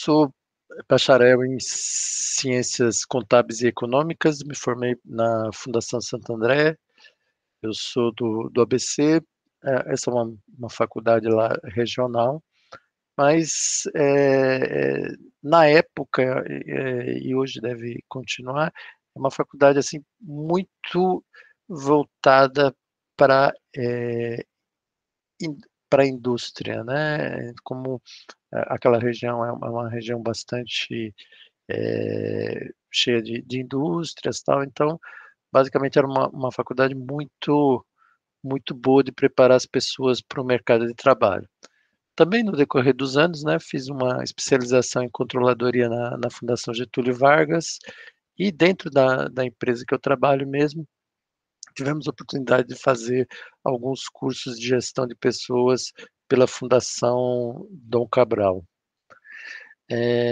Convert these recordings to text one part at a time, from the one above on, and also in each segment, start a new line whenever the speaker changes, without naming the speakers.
sou bacharel em Ciências Contábeis e Econômicas, me formei na Fundação Santo André, eu sou do ABC, essa é uma faculdade lá regional, mas na época, e hoje deve continuar, é uma faculdade assim muito voltada para para a indústria, né? Como aquela região é uma região bastante cheia de indústrias, tal. Então, basicamente era uma faculdade muito boa de preparar as pessoas para o mercado de trabalho. Também no decorrer dos anos, né, fiz uma especialização em controladoria na Fundação Getúlio Vargas e dentro da empresa que eu trabalho mesmo, tivemos a oportunidade de fazer alguns cursos de gestão de pessoas pela Fundação Dom Cabral.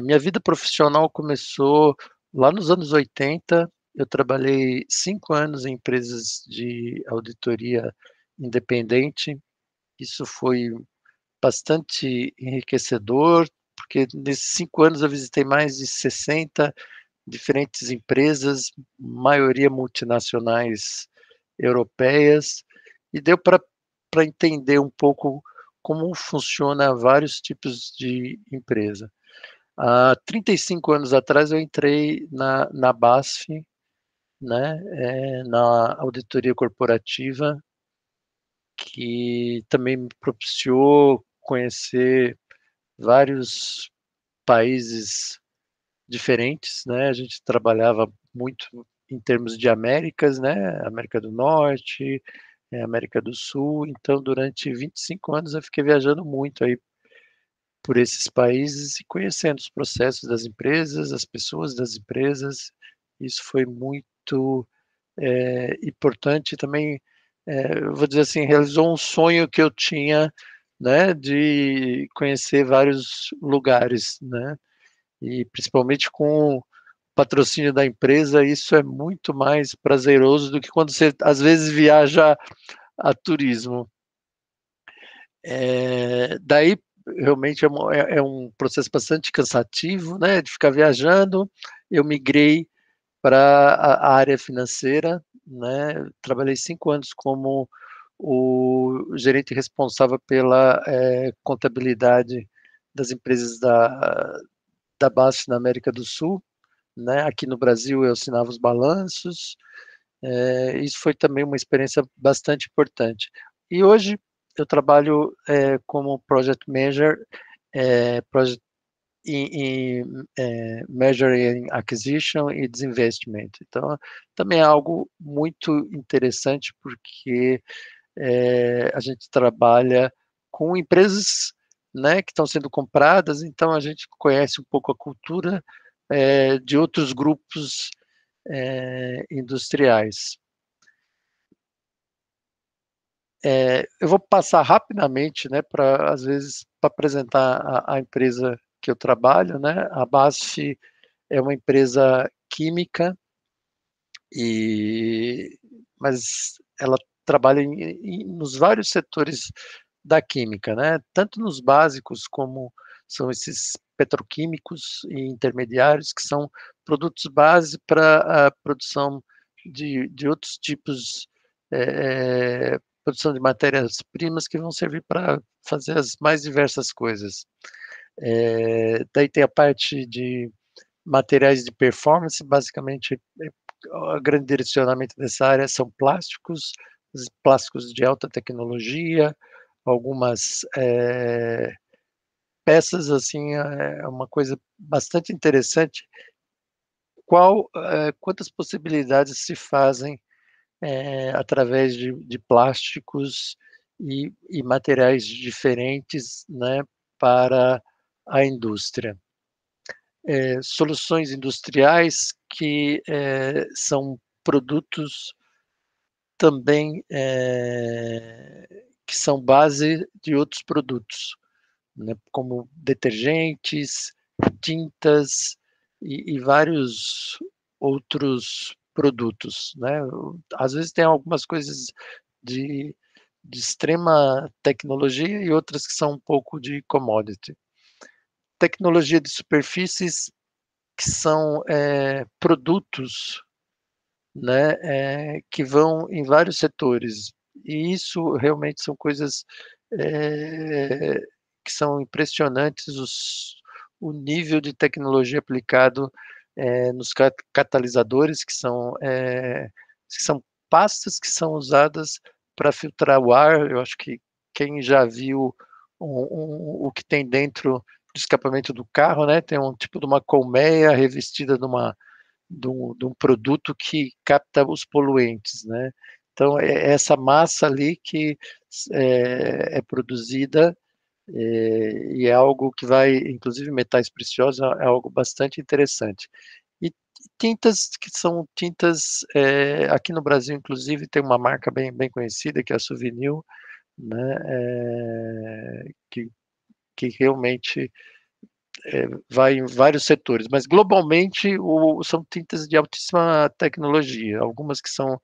Minha vida profissional começou lá nos anos 80. Eu trabalhei 5 anos em empresas de auditoria independente. Isso foi bastante enriquecedor, porque nesses 5 anos eu visitei mais de 60 diferentes empresas, maioria multinacionais europeias, e deu para entender um pouco como funciona vários tipos de empresa. Há 35 anos atrás eu entrei na BASF, né, na auditoria corporativa, que também me propiciou conhecer vários países diferentes, né? A gente trabalhava muito em termos de Américas, né? América do Norte, América do Sul. Então, durante 25 anos eu fiquei viajando muito aí por esses países e conhecendo os processos das empresas, as pessoas das empresas. Isso foi muito importante também. Eu vou dizer assim, realizou um sonho que eu tinha, né, de conhecer vários lugares, né? E principalmente com o patrocínio da empresa, isso é muito mais prazeroso do que quando você às vezes viaja a turismo. Daí realmente é um processo bastante cansativo, né, de ficar viajando. Eu migrei para a área financeira, né, trabalhei 5 anos como o gerente responsável pela contabilidade das empresas da BASF na América do Sul, né? Aqui no Brasil eu assinava os balanços, isso foi também uma experiência bastante importante. E hoje eu trabalho como Project Manager, project, Measuring Acquisition e Disinvestment. Então, também é algo muito interessante porque a gente trabalha com empresas, né, que estão sendo compradas, então a gente conhece um pouco a cultura de outros grupos industriais. Eu vou passar rapidamente, né, para às vezes para apresentar a empresa que eu trabalho, né? A BASF é uma empresa química mas ela trabalha nos vários setores da química, né? Tanto nos básicos como são esses petroquímicos e intermediários que são produtos base para a produção de outros tipos, produção de matérias-primas que vão servir para fazer as mais diversas coisas. Daí tem a parte de materiais de performance, basicamente o grande direcionamento dessa área são plásticos, plásticos de alta tecnologia, algumas peças, assim, é uma coisa bastante interessante. Quantas possibilidades se fazem através de plásticos e materiais diferentes, né, para a indústria. Soluções industriais que são produtos também que são base de outros produtos, né, como detergentes, tintas e vários outros produtos, né? Às vezes tem algumas coisas de, de extrema tecnologia e outras que são um pouco de commodity. tecnologia de superfícies que são produtos, né, que vão em vários setores. E isso realmente são coisas que são impressionantes, o nível de tecnologia aplicado nos catalisadores, que são pastas que são usadas para filtrar o ar. Eu acho que quem já viu o que tem dentro do escapamento do carro, né, tem um tipo de uma colmeia revestida de um produto que capta os poluentes, né? Então, é essa massa ali que é produzida e é algo que vai, inclusive metais preciosos, é algo bastante interessante. E tintas que são tintas, aqui no Brasil, inclusive, tem uma marca bem conhecida, que é a Souvenir, né? Que realmente vai em vários setores, mas globalmente são tintas de altíssima tecnologia, algumas que são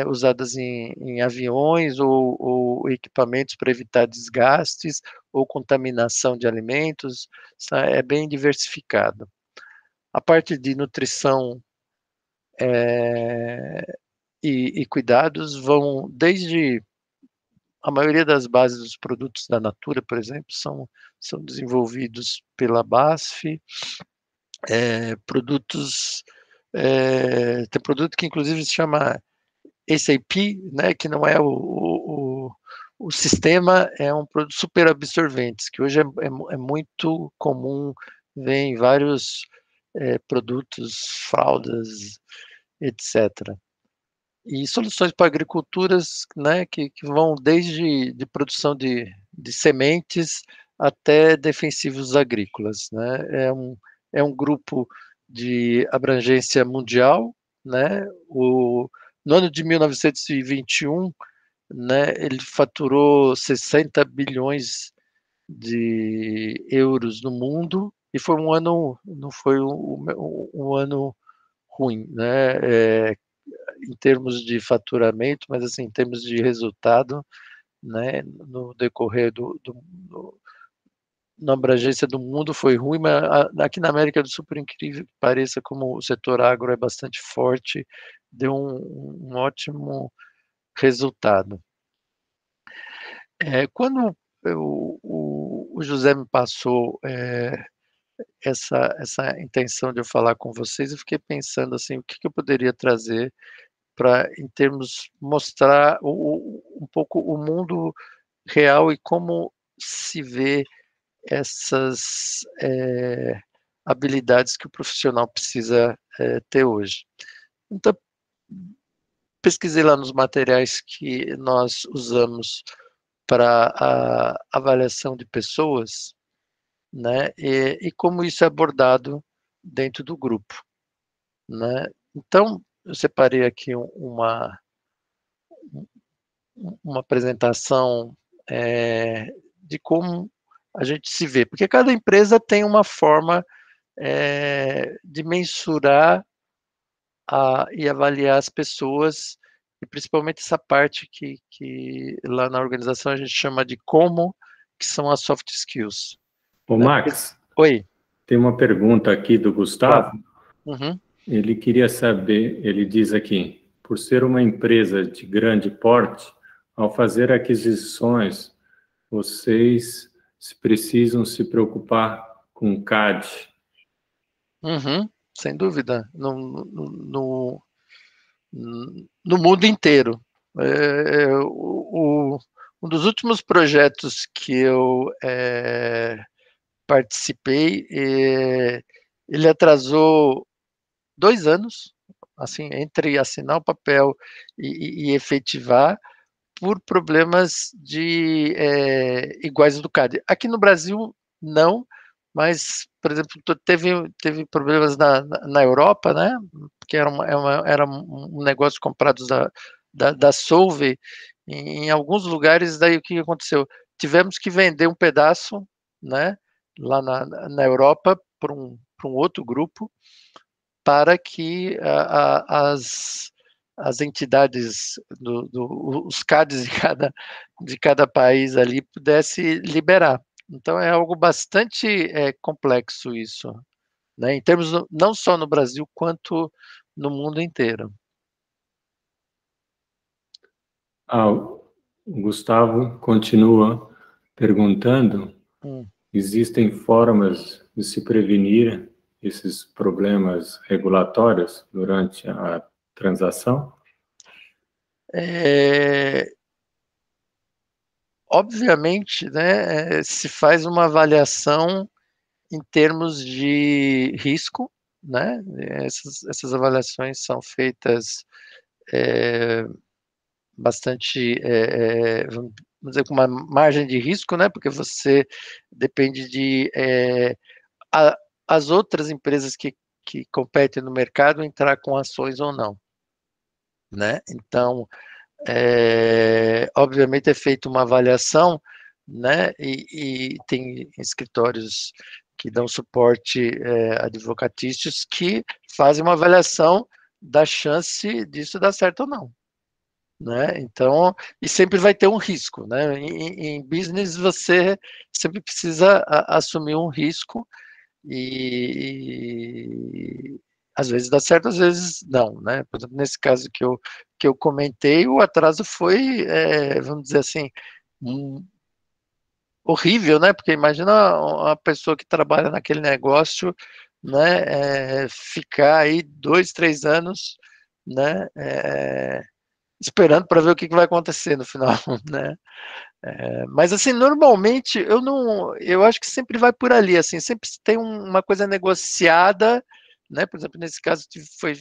usadas em aviões ou equipamentos para evitar desgastes ou contaminação de alimentos, é bem diversificado. A parte de nutrição e cuidados vão desde a maioria das bases dos produtos da Natura, por exemplo, são desenvolvidos pela BASF. Produtos, tem produto que inclusive se chama SAP, né, que não é o sistema, é um produto super absorventes, que hoje é muito comum ver em vários produtos, fraldas, etc. E soluções para agriculturas, né, que vão desde de produção de sementes até defensivos agrícolas, né? É um grupo de abrangência mundial, né? No ano de 1921, né, ele faturou 60 bilhões de euros no mundo e foi um ano, não foi um ano ruim, né? Em termos de faturamento, mas assim, em termos de resultado, né, no decorrer na abrangência do mundo foi ruim, mas aqui na América do Sul, por incrível que pareça, como o setor agro é bastante forte, deu um ótimo resultado. Quando o José me passou essa intenção de eu falar com vocês, eu fiquei pensando assim, o que eu poderia trazer para, em termos, mostrar um pouco o mundo real e como se vê essas habilidades que o profissional precisa ter hoje. Então, pesquisei lá nos materiais que nós usamos para a avaliação de pessoas, né, e como isso é abordado dentro do grupo, né. Então, eu separei aqui uma apresentação de como a gente se vê, porque cada empresa tem uma forma de mensurar e avaliar as pessoas, e principalmente essa parte que lá na organização a gente chama de como, que são as soft skills.
Ô,
Né?
Max,
Oi.
Tem uma pergunta aqui do Gustavo.
Claro. Uhum.
Ele queria saber, ele diz aqui, por ser uma empresa de grande porte, ao fazer aquisições, vocês precisam se preocupar com CAD.
Uhum. Sem dúvida. No mundo inteiro. Um dos últimos projetos que eu participei, ele atrasou 2 anos, assim, entre assinar o papel e efetivar, por problemas iguais do CAD. Aqui no Brasil, não, mas, por exemplo, teve problemas na Europa, né? Porque era um negócio comprado da Solvay, em alguns lugares. Daí o que aconteceu? Tivemos que vender um pedaço, né, lá na Europa para um outro grupo, para que as entidades, os CADs de cada país ali pudesse liberar. Então é algo bastante complexo isso, né? Em termos não só no Brasil quanto no mundo inteiro.
O Gustavo continua perguntando:
Hum.
existem formas de se prevenir esses problemas regulatórios durante a transação?
Obviamente, né, se faz uma avaliação em termos de risco, né? Essas avaliações são feitas bastante, vamos dizer, com uma margem de risco, né? Porque você depende de as outras empresas que competem no mercado entrar com ações ou não, né? Então, obviamente é feita uma avaliação, né? E tem escritórios que dão suporte advocatícios que fazem uma avaliação da chance disso dar certo ou não, né? Então, e sempre vai ter um risco, né? Em business você sempre precisa assumir um risco e às vezes dá certo, às vezes não, né? Por exemplo, nesse caso que eu comentei, o atraso foi, vamos dizer assim, um, horrível, né? Porque imagina uma pessoa que trabalha naquele negócio, né? Ficar aí 2, 3 anos, né? Esperando para ver o que vai acontecer no final, né? Mas assim, normalmente eu não, eu acho que sempre vai por ali, assim, sempre tem uma coisa negociada, né? Por exemplo, nesse caso foi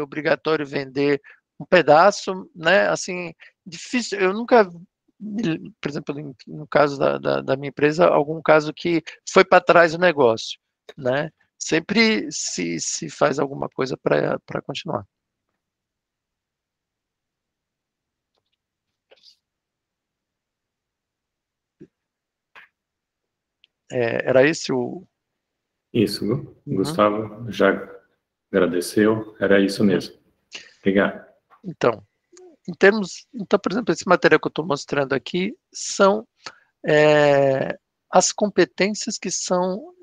obrigatório vender um pedaço, né? Assim, difícil, eu nunca, por exemplo, no caso da minha empresa, algum caso que foi para trás o negócio, né? Sempre se faz alguma coisa para continuar. Era esse o.
Isso,
Uhum,
Gustavo já agradeceu, era isso
uhum.
mesmo. Obrigado.
Então, então, por exemplo, esse material que eu estou mostrando aqui são as competências que são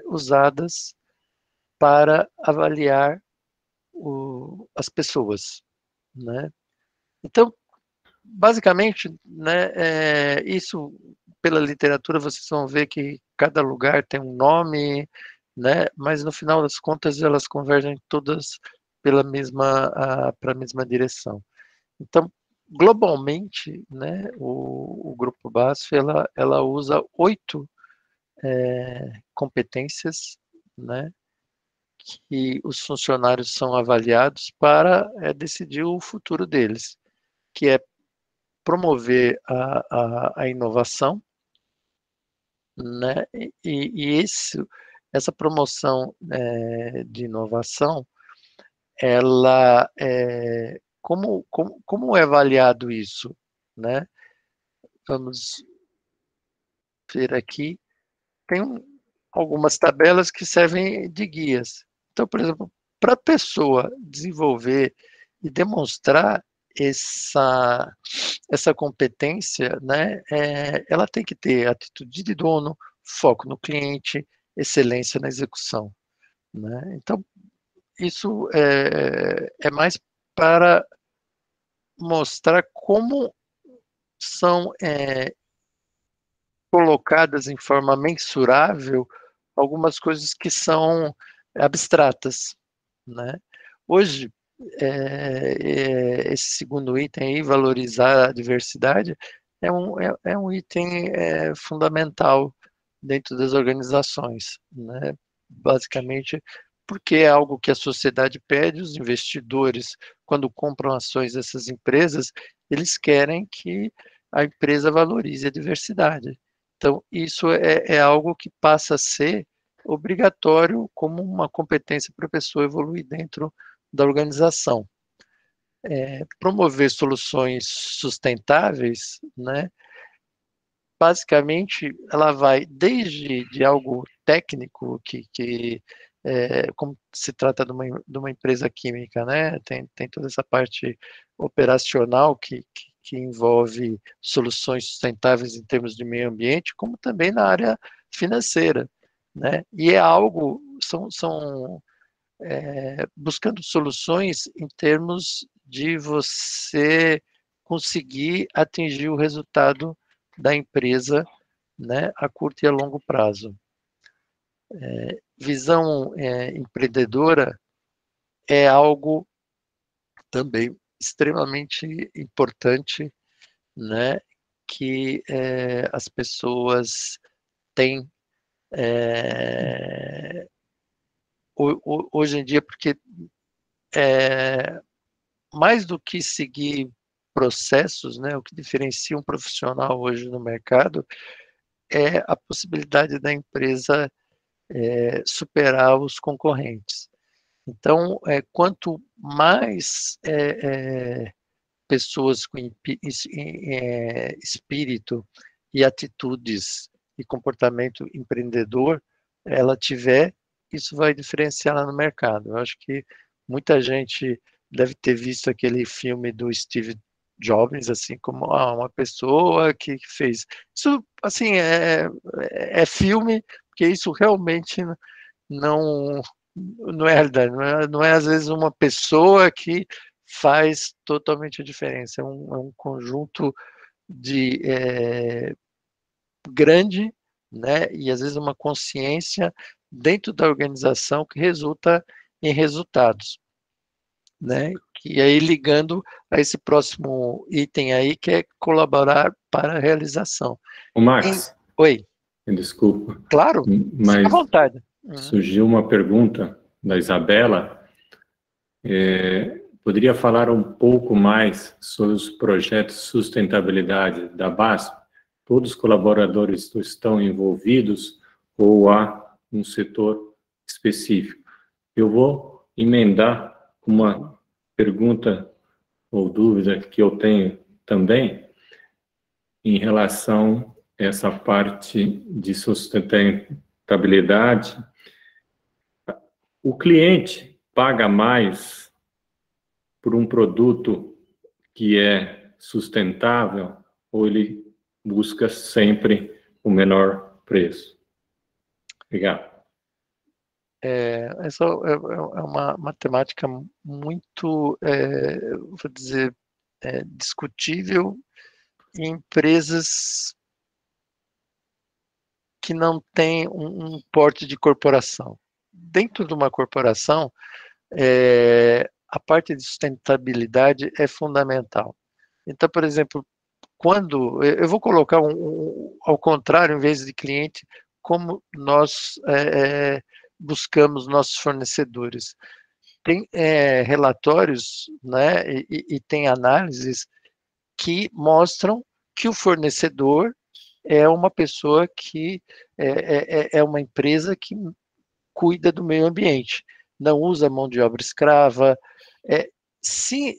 usadas para avaliar as pessoas, né? Então, basicamente, né, isso pela literatura vocês vão ver que cada lugar tem um nome, né? Mas no final das contas elas convergem todas para a mesma direção. Então, globalmente, né, o Grupo BASF, ela usa 8 competências, né, que os funcionários são avaliados para decidir o futuro deles, que é promover a inovação, né, essa promoção de inovação, ela, como é avaliado isso, né? Vamos ver aqui. Tem algumas tabelas que servem de guias. Então, por exemplo, para a pessoa desenvolver e demonstrar essa competência, né, ela tem que ter atitude de dono, foco no cliente, excelência na execução, né? Então, isso é mais para mostrar como são colocadas em forma mensurável algumas coisas que são abstratas, né? Hoje, esse segundo item aí, valorizar a diversidade, é um item fundamental dentro das organizações, né? Basicamente, porque é algo que a sociedade pede, os investidores, quando compram ações dessas empresas, eles querem que a empresa valorize a diversidade. Então, isso é algo que passa a ser obrigatório como uma competência para a pessoa evoluir dentro da organização. Promover soluções sustentáveis, né? Basicamente, ela vai desde de algo técnico, como se trata de uma empresa química, né? Tem toda essa parte operacional que envolve soluções sustentáveis em termos de meio ambiente, como também na área financeira, né? E é algo, buscando soluções em termos de você conseguir atingir o resultado da empresa, né, a curto e a longo prazo. Visão empreendedora é algo também extremamente importante, né, que as pessoas têm hoje em dia, porque mais do que seguir processos, né, o que diferencia um profissional hoje no mercado é a possibilidade da empresa superar os concorrentes. Então, quanto mais pessoas com espírito e atitudes e comportamento empreendedor ela tiver, isso vai diferenciar ela no mercado. Eu acho que muita gente deve ter visto aquele filme do Steve Jobs, assim, como uma pessoa que fez. Isso, assim, é filme, porque isso realmente não, não é realidade, não é às vezes uma pessoa que faz totalmente a diferença, é um conjunto de grande, né, e às vezes uma consciência dentro da organização que resulta em resultados, né, e aí ligando a esse próximo item aí, que é colaborar para a realização.
O Max,
Oi.
desculpa,
Claro, fica à
mas
vontade.
surgiu uma pergunta da Isabela. Poderia falar um pouco mais sobre os projetos de sustentabilidade da BASF? Todos os colaboradores estão envolvidos ou há um setor específico? Eu vou emendar uma pergunta ou dúvida que eu tenho também em relação a essa parte de sustentabilidade. O cliente paga mais por um produto que é sustentável ou ele busca sempre o menor preço? Obrigado.
Essa é uma temática muito, vou dizer, discutível em empresas que não têm um porte de corporação. Dentro de uma corporação, a parte de sustentabilidade é fundamental. Então, por exemplo, quando eu vou colocar ao contrário, em vez de cliente, como nós buscamos nossos fornecedores. Tem relatórios, né, e tem análises que mostram que o fornecedor é uma pessoa que é uma empresa que cuida do meio ambiente, não usa mão de obra escrava. Se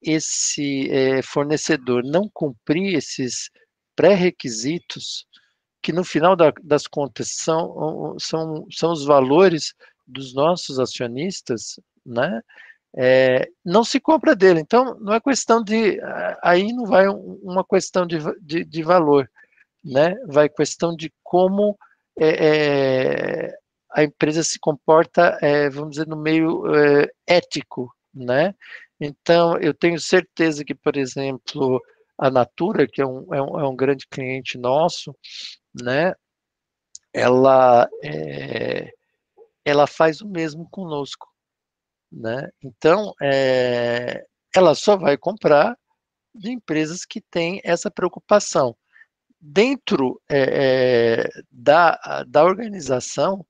esse fornecedor não cumprir esses pré-requisitos, que no final das contas são os valores dos nossos acionistas, né? Não se compra dele. Então, não é questão de. Aí não vai uma questão de valor, né? Vai questão de como a empresa se comporta, vamos dizer, no meio ético, né? Então, eu tenho certeza que, por exemplo, a Natura, que é um grande cliente nosso, né? Ela, ela faz o mesmo conosco, né? Então, ela só vai comprar de empresas que têm essa preocupação. Dentro da organização,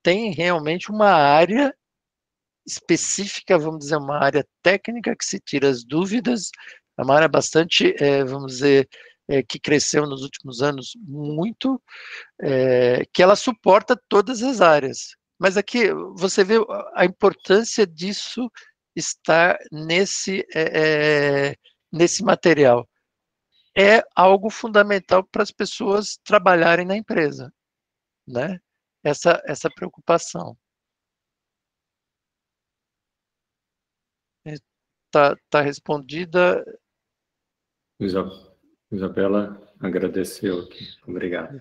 tem realmente uma área específica, vamos dizer, uma área técnica que se tira as dúvidas, é uma área bastante, vamos dizer, que cresceu nos últimos anos muito, que ela suporta todas as áreas. Mas aqui você vê a importância disso estar nesse material. É algo fundamental para as pessoas trabalharem na empresa, né? Essa preocupação. tá respondida.
Isabela agradeceu aqui. Obrigado.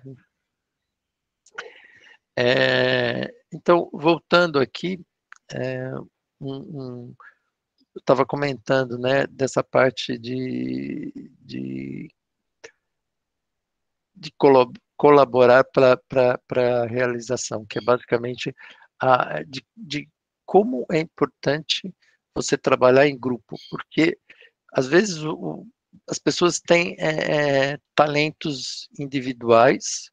Então, voltando aqui, eu estava comentando, né, dessa parte de colaborar para a realização, que é basicamente de como é importante você trabalhar em grupo, porque às vezes as pessoas têm talentos individuais,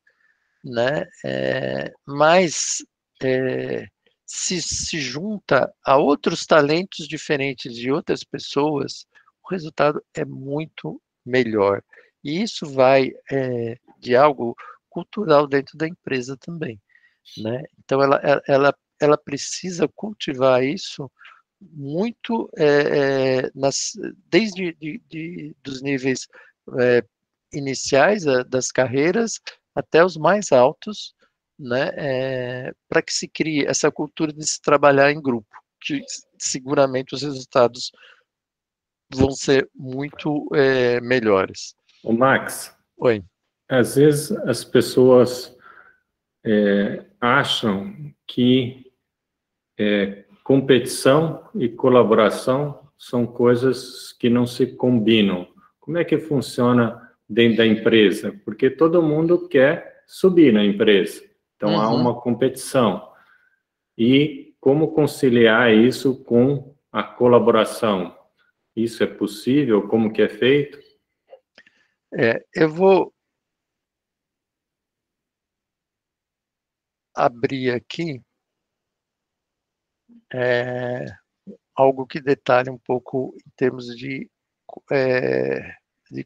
né? Mas se junta a outros talentos diferentes de outras pessoas, o resultado é muito melhor. E isso vai de algo cultural dentro da empresa também, né? Então, ela precisa cultivar isso muito desde dos níveis iniciais das carreiras até os mais altos, né, para que se crie essa cultura de se trabalhar em grupo, que seguramente os resultados vão ser muito melhores.
O Max,
Oi.
às vezes as pessoas acham que competição e colaboração são coisas que não se combinam. Como é que funciona dentro da empresa? Porque todo mundo quer subir na empresa, então há uma competição. E como conciliar isso com a colaboração? Isso é possível? Como que é feito?
Eu vou abrir aqui algo que detalhe um pouco em termos de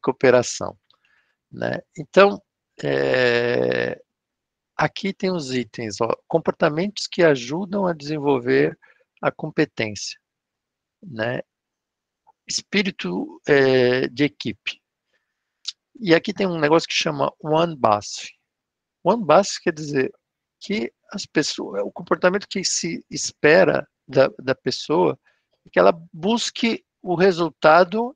cooperação, né? Então, aqui tem os itens, ó, comportamentos que ajudam a desenvolver a competência, né? Espírito de equipe. E aqui tem um negócio que chama One BASF. One BASF quer dizer que as pessoas, o comportamento que se espera da pessoa é que ela busque o resultado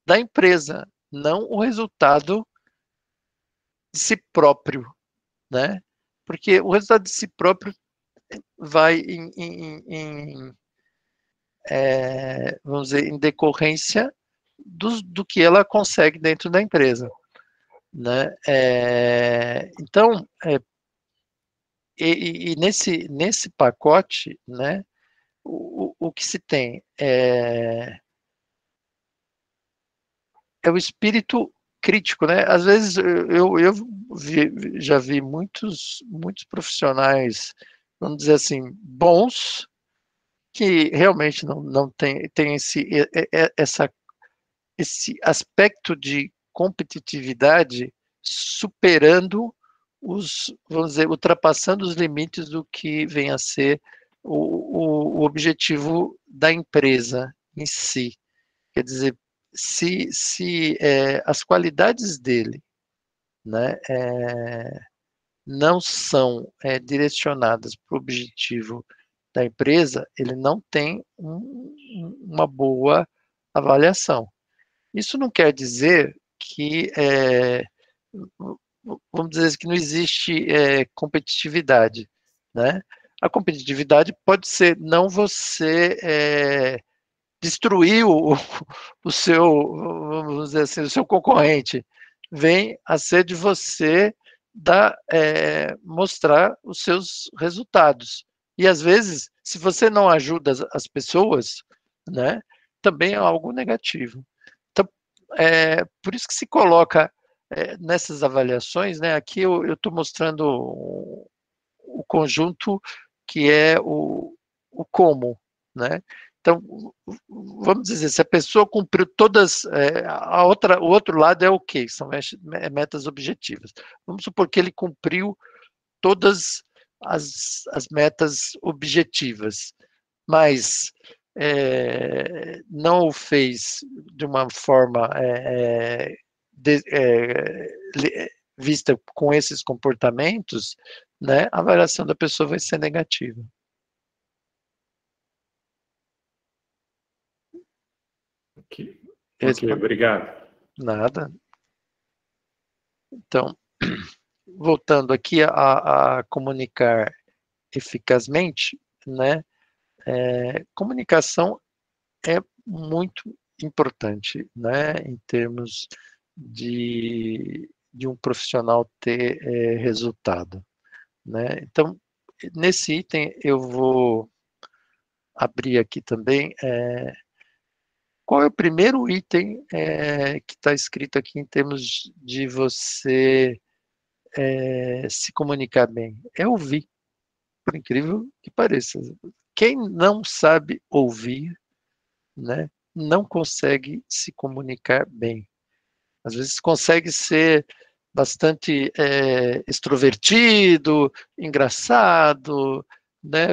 da empresa, não o resultado de si próprio, né? Porque o resultado de si próprio vai vamos dizer, em decorrência do que ela consegue dentro da empresa, né? Então, e nesse pacote, né, o que se tem é o espírito crítico, né? Às vezes eu já vi muitos profissionais, vamos dizer assim, bons, que realmente não tem esse aspecto de competitividade superando vamos dizer, ultrapassando os limites do que vem a ser o objetivo da empresa em si. Quer dizer, se as qualidades dele, né, não são direcionadas para o objetivo da empresa, ele não tem uma boa avaliação. Isso não quer dizer que, vamos dizer que não existe competitividade, né? A competitividade pode ser não você destruir o seu, vamos dizer assim, o seu concorrente, vem a ser de você mostrar os seus resultados. E às vezes, se você não ajuda as pessoas, né, também é algo negativo. Então, por isso que se coloca nessas avaliações, né, aqui eu estou mostrando o conjunto que é o como, né? Então, vamos dizer, se a pessoa cumpriu todas, o outro lado é o quê? São metas objetivas. Vamos supor que ele cumpriu todas as metas objetivas, mas não o fez de uma forma vista com esses comportamentos, né, a avaliação da pessoa vai ser negativa.
Ok, obrigado.
Nada. Então, voltando aqui a comunicar eficazmente, né? Comunicação é muito importante, né? Em termos de um profissional ter resultado, né? Então, nesse item eu vou abrir aqui também. Qual é o primeiro item que está escrito aqui em termos de você se comunicar bem? É ouvir, por incrível que pareça. Quem não sabe ouvir, né, não consegue se comunicar bem. Às vezes consegue ser bastante extrovertido, engraçado, né,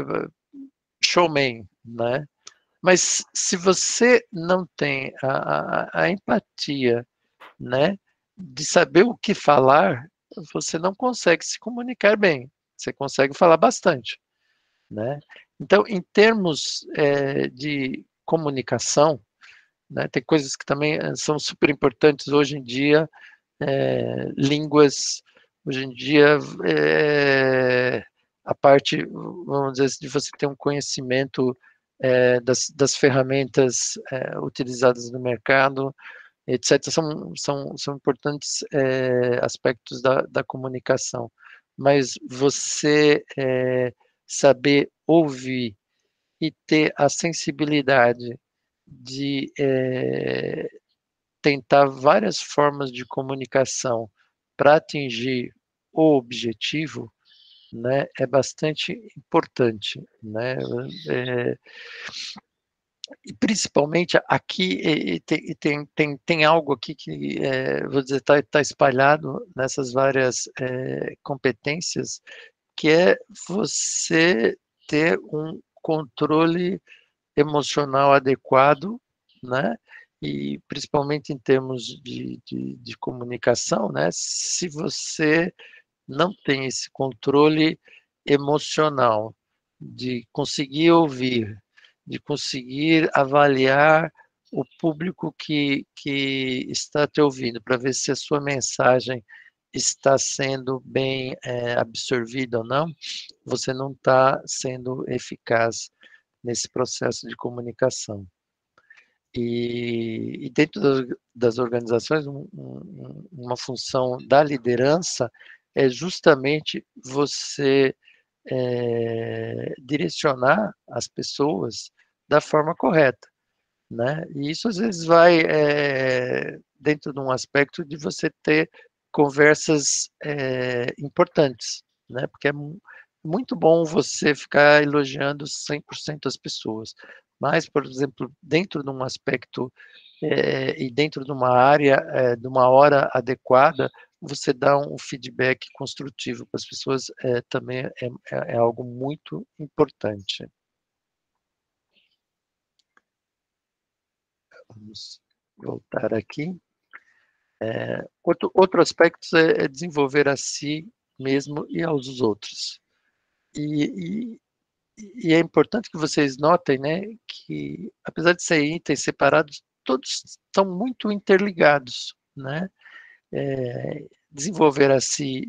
showman, né? Mas se você não tem a empatia, né, de saber o que falar, você não consegue se comunicar bem. Você consegue falar bastante, né? Então, em termos de comunicação, né, tem coisas que também são super importantes hoje em dia, línguas, hoje em dia, a parte, vamos dizer assim, de você ter um conhecimento das ferramentas utilizadas no mercado, etc., são importantes aspectos da comunicação. Mas você saber ouvir e ter a sensibilidade de tentar várias formas de comunicação para atingir o objetivo, né, é bastante importante, né? E principalmente aqui tem algo aqui que vou dizer está espalhado nessas várias competências, que é você ter um controle emocional adequado, né? E principalmente em termos de comunicação, né? Se você não tem esse controle emocional de conseguir ouvir, de conseguir avaliar o público que está te ouvindo, para ver se a sua mensagem está sendo bem absorvida ou não, você não está sendo eficaz nesse processo de comunicação. E dentro das organizações, uma função da liderança é justamente você direcionar as pessoas da forma correta, né? E isso às vezes vai dentro de um aspecto de você ter conversas importantes, né? Porque é muito bom você ficar elogiando 100% as pessoas, mas, por exemplo, dentro de um aspecto e dentro de uma área, de uma hora adequada, você dá um feedback construtivo para as pessoas também é algo muito importante. Vamos voltar aqui. Outro aspecto é desenvolver a si mesmo e aos outros. E é importante que vocês notem, né, que apesar de serem itens separados, todos estão muito interligados, né? Desenvolver a si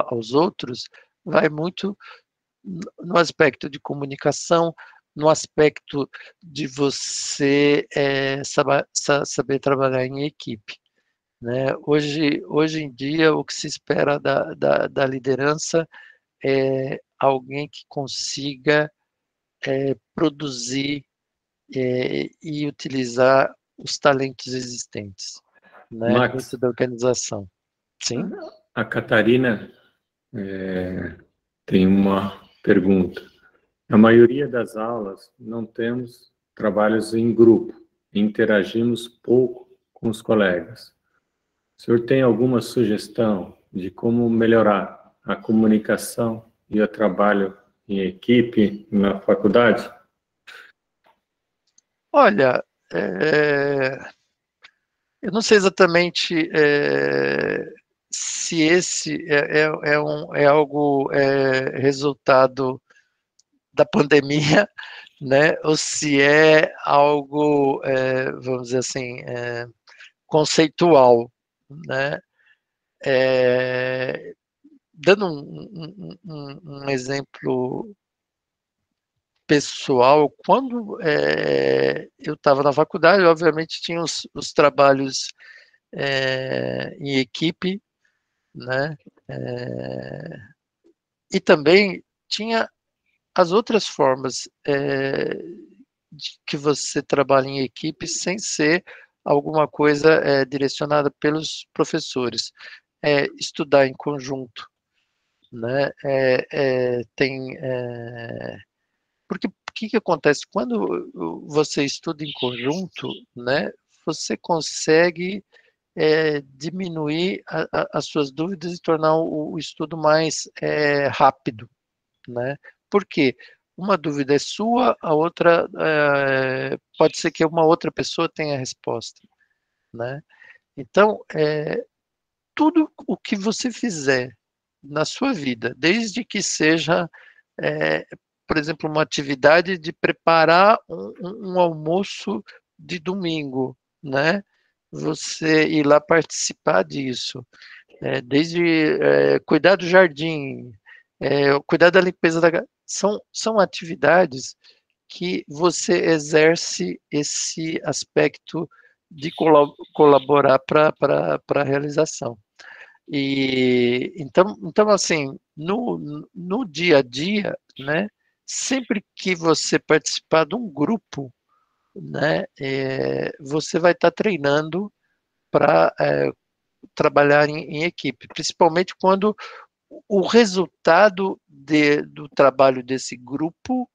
aos outros vai muito no aspecto de comunicação, no aspecto de você saber trabalhar em equipe, né? Hoje em dia, o que se espera da liderança é alguém que consiga produzir e utilizar os talentos existentes, né,
Max,
dentro da organização. Sim?
a Catarina tem uma pergunta. Na maioria das aulas, não temos trabalhos em grupo, interagimos pouco com os colegas. O senhor tem alguma sugestão de como melhorar a comunicação e o trabalho em equipe na faculdade?
Olha, eu não sei exatamente se esse é algo resultado da pandemia, né? Ou se é algo, vamos dizer assim, conceitual, né? Dando um exemplo pessoal, quando eu estava na faculdade, obviamente tinha os trabalhos em equipe, né? E também tinha as outras formas de que você trabalha em equipe sem ser alguma coisa direcionada pelos professores. Estudar em conjunto, né? Porque o que acontece? Quando você estuda em conjunto, né, você consegue diminuir as suas dúvidas e tornar o estudo mais rápido, né? Por quê? Uma dúvida é sua, a outra pode ser que uma outra pessoa tenha a resposta, né? Então, tudo o que você fizer na sua vida, desde que seja, é, por exemplo, uma atividade de preparar um almoço de domingo, né? Você ir lá participar disso, desde cuidar do jardim, cuidar da limpeza da casa, são atividades que você exerce esse aspecto de colaborar para a realização. E então assim, no dia a dia, né, sempre que você participar de um grupo, né, você vai estar treinando para trabalhar em equipe, principalmente quando o resultado do trabalho desse grupo,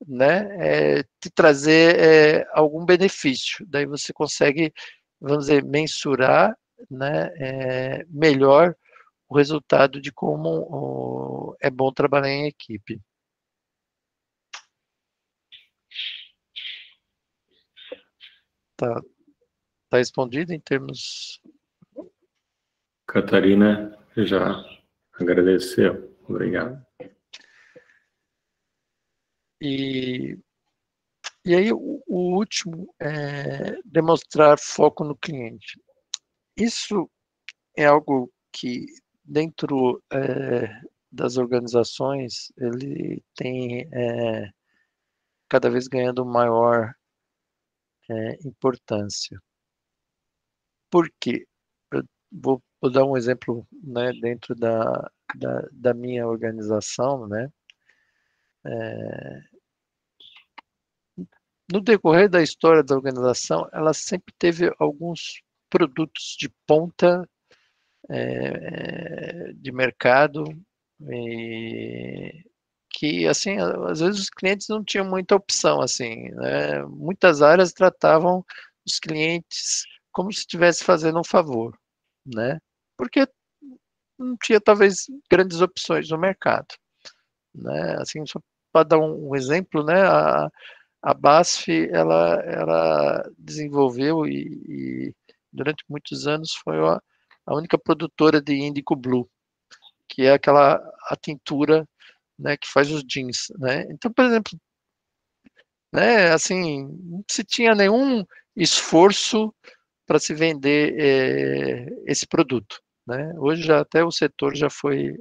né, te trazer algum benefício. Daí você consegue, vamos dizer, mensurar, né, melhor o resultado de como é bom trabalhar em equipe. Tá, tá respondido em termos...
Catarina já agradeceu. Obrigado.
E aí, o último é demonstrar foco no cliente. Isso é algo que, dentro das organizações, ele tem cada vez ganhando maior importância. Por quê? Eu vou dar um exemplo, né, dentro da minha organização, né? No decorrer da história da organização, ela sempre teve alguns produtos de ponta de mercado e que, assim, às vezes os clientes não tinham muita opção, assim, né? Muitas áreas tratavam os clientes como se estivesse fazendo um favor, né? Porque não tinha, talvez, grandes opções no mercado, né? Assim, só para dar um exemplo, né? A BASF, ela desenvolveu e durante muitos anos foi a única produtora de Indigo Blue, que é a tintura, né, que faz os jeans, né? Então, por exemplo, né, assim, não se tinha nenhum esforço para se vender esse produto, né? Hoje já até o setor já foi,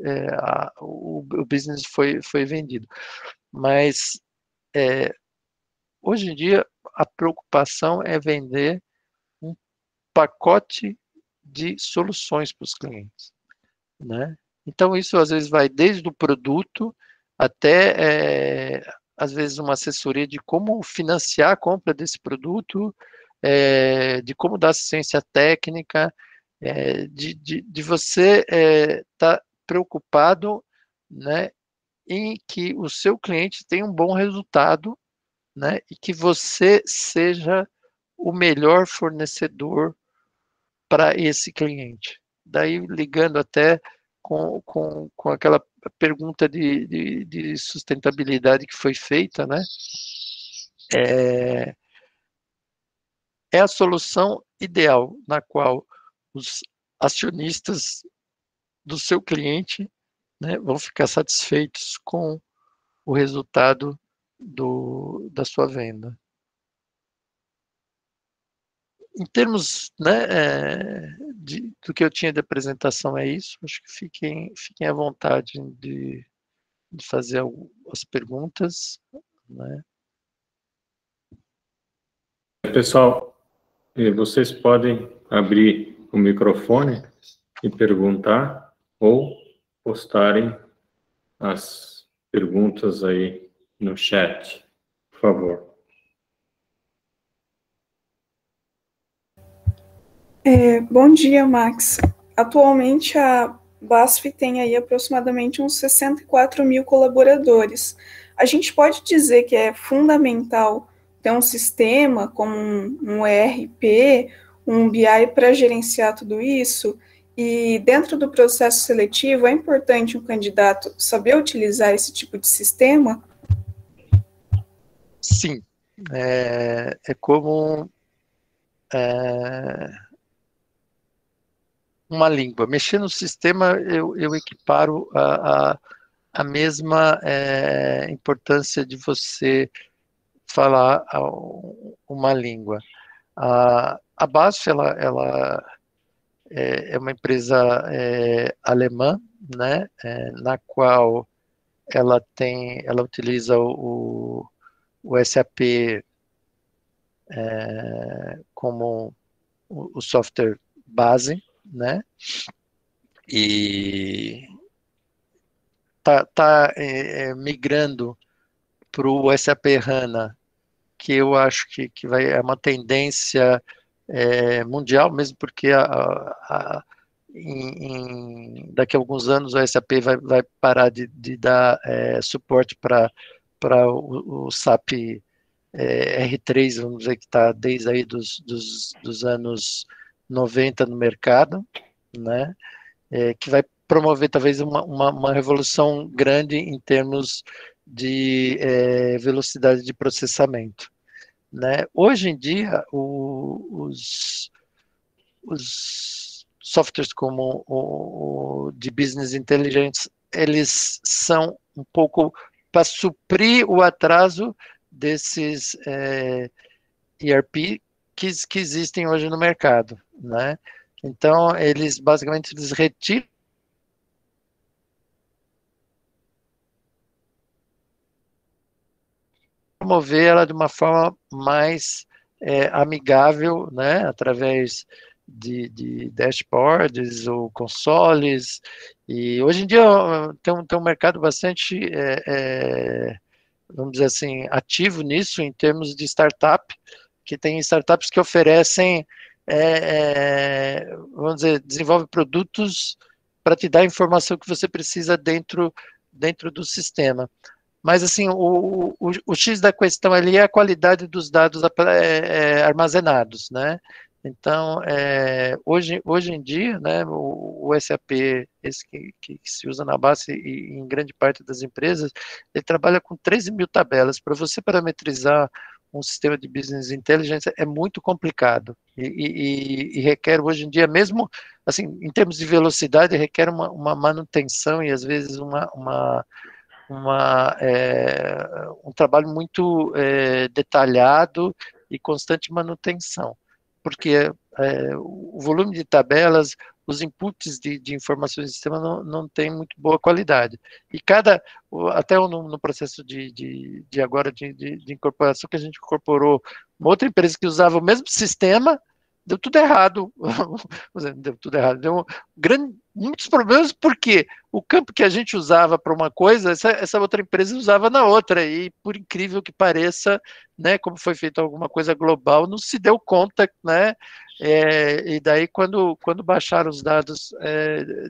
o business foi vendido, mas hoje em dia a preocupação é vender um pacote de soluções para os clientes, né? Então isso às vezes vai desde o produto até às vezes uma assessoria de como financiar a compra desse produto, de como dar assistência técnica, de você estar preocupado, né, em que o seu cliente tenha um bom resultado, né, e que você seja o melhor fornecedor para esse cliente. Daí, ligando até com aquela pergunta de sustentabilidade que foi feita, né? É a solução ideal na qual os acionistas do seu cliente, né, vão ficar satisfeitos com o resultado da sua venda. Em termos, né, do que eu tinha de apresentação, é isso. Acho que fiquem à vontade de fazer as perguntas, né?
Pessoal, vocês podem abrir o microfone e perguntar ou postarem as perguntas aí no chat, por favor.
Bom dia, Max. Atualmente, a BASF tem aí aproximadamente uns 64 mil colaboradores. A gente pode dizer que é fundamental ter um sistema como um ERP, um BI para gerenciar tudo isso, e dentro do processo seletivo é importante um candidato saber utilizar esse tipo de sistema?
Sim, é como uma língua. Mexer no sistema, eu equiparo a mesma importância de você falar uma língua. A BASF, ela é uma empresa alemã, né, na qual ela utiliza o SAP como o software base, né, e tá migrando para o SAP HANA, que eu acho que é uma tendência mundial, mesmo porque daqui a alguns anos o SAP vai parar de dar suporte para o SAP R3, vamos dizer, que está desde aí dos anos 90 no mercado, né? Que vai promover talvez uma revolução grande em termos de velocidade de processamento, né? Hoje em dia, os softwares como o de Business Intelligence, eles são um pouco para suprir o atraso desses ERP que existem hoje no mercado, né? Então, basicamente eles retiram promover ela de uma forma mais amigável, né, através de dashboards ou consoles, e hoje em dia tem um mercado bastante, vamos dizer assim, ativo nisso, em termos de startup, que tem startups que oferecem, vamos dizer, desenvolve produtos para te dar a informação que você precisa dentro do sistema. Mas, assim, o X da questão ali é a qualidade dos dados armazenados, né? Então, hoje em dia, né, o SAP, esse que se usa na base e em grande parte das empresas, ele trabalha com 13 mil tabelas. Para você parametrizar um sistema de business intelligence é muito complicado e requer, hoje em dia, mesmo, assim, em termos de velocidade, requer uma manutenção e, às vezes, um trabalho muito detalhado e constante manutenção, porque o volume de tabelas, os inputs de informações do sistema não tem muito boa qualidade. E até no processo de agora de incorporação, que a gente incorporou uma outra empresa que usava o mesmo sistema, deu tudo errado. Deu tudo errado. Muitos problemas, porque o campo que a gente usava para uma coisa, essa outra empresa usava na outra, e por incrível que pareça, né, como foi feita alguma coisa global, não se deu conta, né, e daí quando baixaram os dados,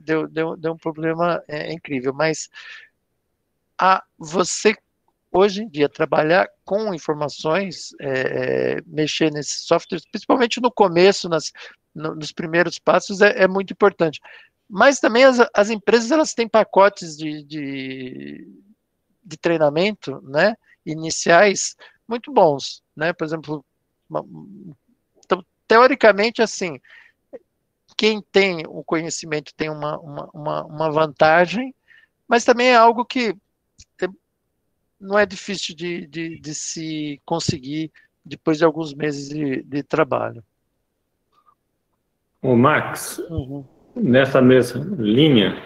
deu um problema incrível, mas você hoje em dia trabalhar com informações, mexer nesses softwares, principalmente no começo, nos primeiros passos, é muito importante. Mas também as empresas, elas têm pacotes de treinamento, né, iniciais muito bons, né? Por exemplo, então, teoricamente, assim, quem tem o conhecimento tem uma vantagem, mas também é algo que não é difícil de se conseguir depois de alguns meses de trabalho.
O Max, nessa mesma linha,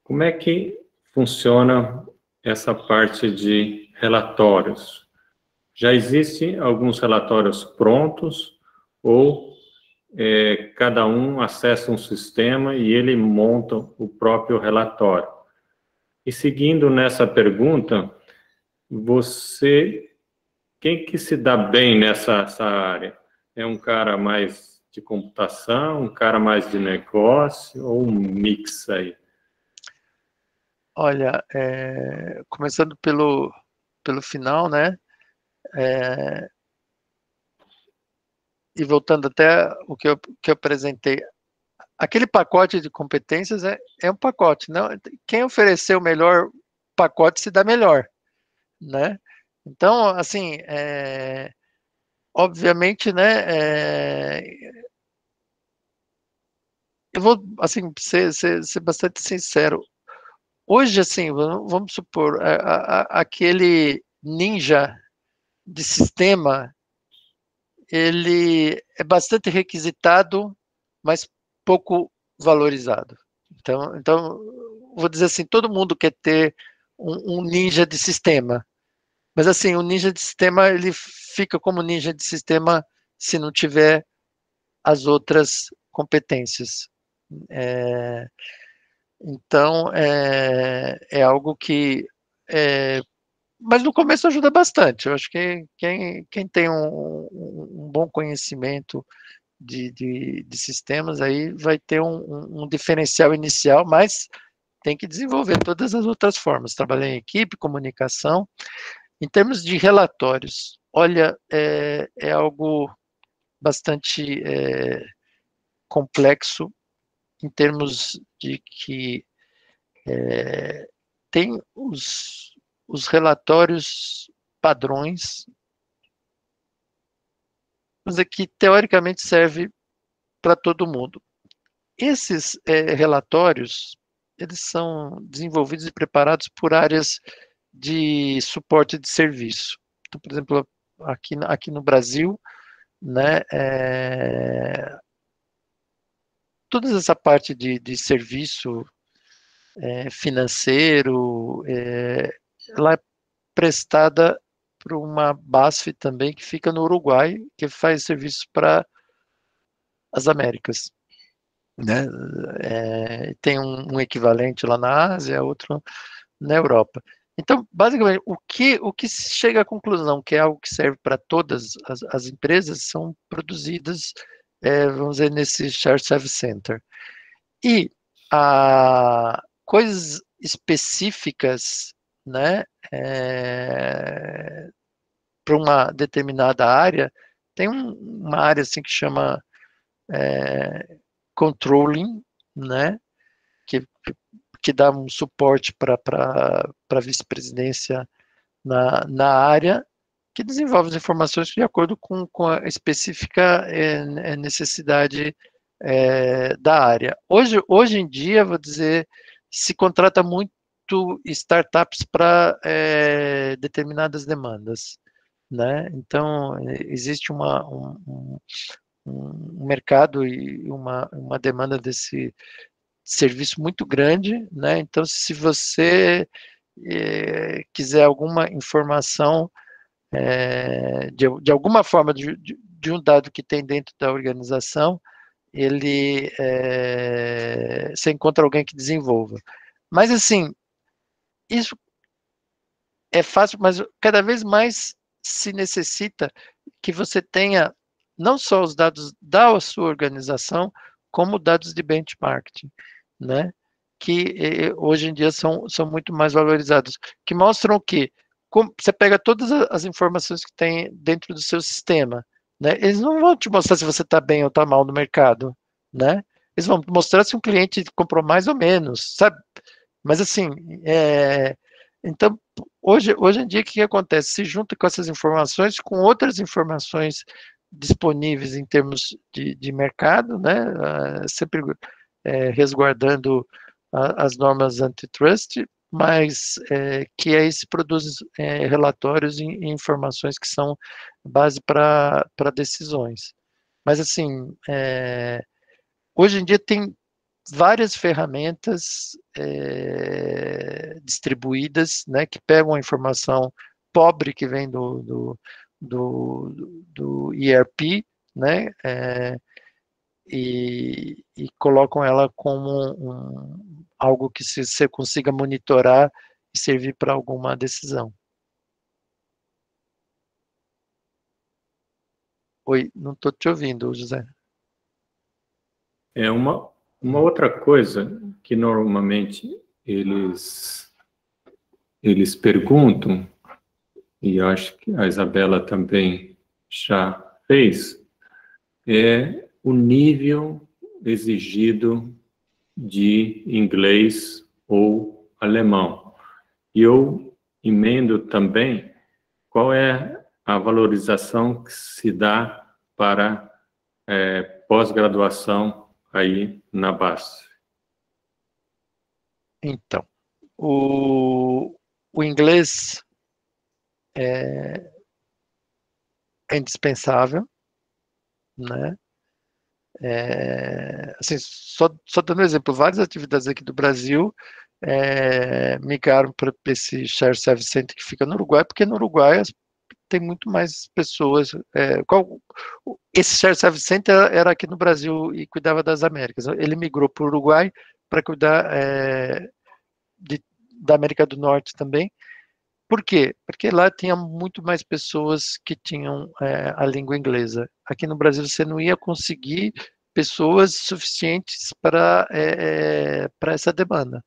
como é que funciona essa parte de relatórios? Já existem alguns relatórios prontos ou cada um acessa um sistema e ele monta o próprio relatório? E seguindo nessa pergunta, quem que se dá bem nessa área? É um cara mais de computação, um cara mais de negócio ou um mix aí?
Olha, começando pelo final, né? E voltando até o que eu apresentei, aquele pacote de competências é um pacote, não? Quem oferecer o melhor pacote se dá melhor, né? Então, assim, obviamente, né? Eu vou, assim, ser bastante sincero. Hoje, assim, vamos supor, aquele ninja de sistema, ele é bastante requisitado, mas pouco valorizado. Então, vou dizer assim, todo mundo quer ter um ninja de sistema, mas assim, o ninja de sistema, ele fica como ninja de sistema se não tiver as outras competências. Então, é algo que... mas no começo ajuda bastante. Eu acho que quem tem um bom conhecimento de sistemas aí vai ter um diferencial inicial, mas tem que desenvolver todas as outras formas, trabalhar em equipe, comunicação. Em termos de relatórios, olha, é algo bastante complexo, em termos de que tem os relatórios padrões, mas aqui teoricamente serve para todo mundo. Esses relatórios, eles são desenvolvidos e preparados por áreas de suporte de serviço. Então, por exemplo, aqui no Brasil, né, toda essa parte de serviço financeiro, ela é prestada por uma BASF também, que fica no Uruguai, que faz serviço para as Américas, né? Tem um equivalente lá na Ásia, outro na Europa. Então, basicamente, o que se chega à conclusão, que é algo que serve para todas as empresas, são produzidas, vamos dizer, nesse Shared Service Center. E coisas específicas, né, para uma determinada área, tem uma área assim que chama controlling, né, que dá um suporte para a vice-presidência na área, que desenvolve as informações de acordo com a específica necessidade da área. Hoje em dia, vou dizer, se contrata muito startups para determinadas demandas, né? Então, existe um mercado e uma demanda desse serviço muito grande, né? Então, se você quiser alguma informação de alguma forma de um dado que tem dentro da organização, você encontra alguém que desenvolva. Mas assim, isso é fácil, mas cada vez mais se necessita que você tenha não só os dados da sua organização, como dados de benchmarking, né? Que hoje em dia são muito mais valorizados, que mostram que você pega todas as informações que tem dentro do seu sistema, né? Eles não vão te mostrar se você está bem ou está mal no mercado, né? Eles vão mostrar se um cliente comprou mais ou menos, sabe? Mas assim, então, hoje em dia, o que acontece? Se junta com essas informações, com outras informações disponíveis em termos de mercado, né? Sempre resguardando as normas antitrust, mas que aí se produz relatórios e informações que são base para decisões. Mas, assim, hoje em dia tem várias ferramentas distribuídas, né, que pegam a informação pobre que vem do ERP, né, e colocam ela como algo que você consiga monitorar e servir para alguma decisão. Oi, não estou te ouvindo, José.
Uma outra coisa que normalmente eles perguntam, e eu acho que a Isabela também já fez, é o nível exigido de inglês ou alemão. E eu emendo também qual é a valorização que se dá para pós-graduação aí na BASF.
Então, o inglês é indispensável, né? Assim, só dando um exemplo, várias atividades aqui do Brasil migraram para esse Shared Service Center que fica no Uruguai, porque no Uruguai tem muito mais pessoas. Esse Shared Service Center era aqui no Brasil e cuidava das Américas. Ele migrou para o Uruguai para cuidar da América do Norte também. Por quê? Porque lá tinha muito mais pessoas que tinham a língua inglesa. Aqui no Brasil você não ia conseguir pessoas suficientes para essa demanda,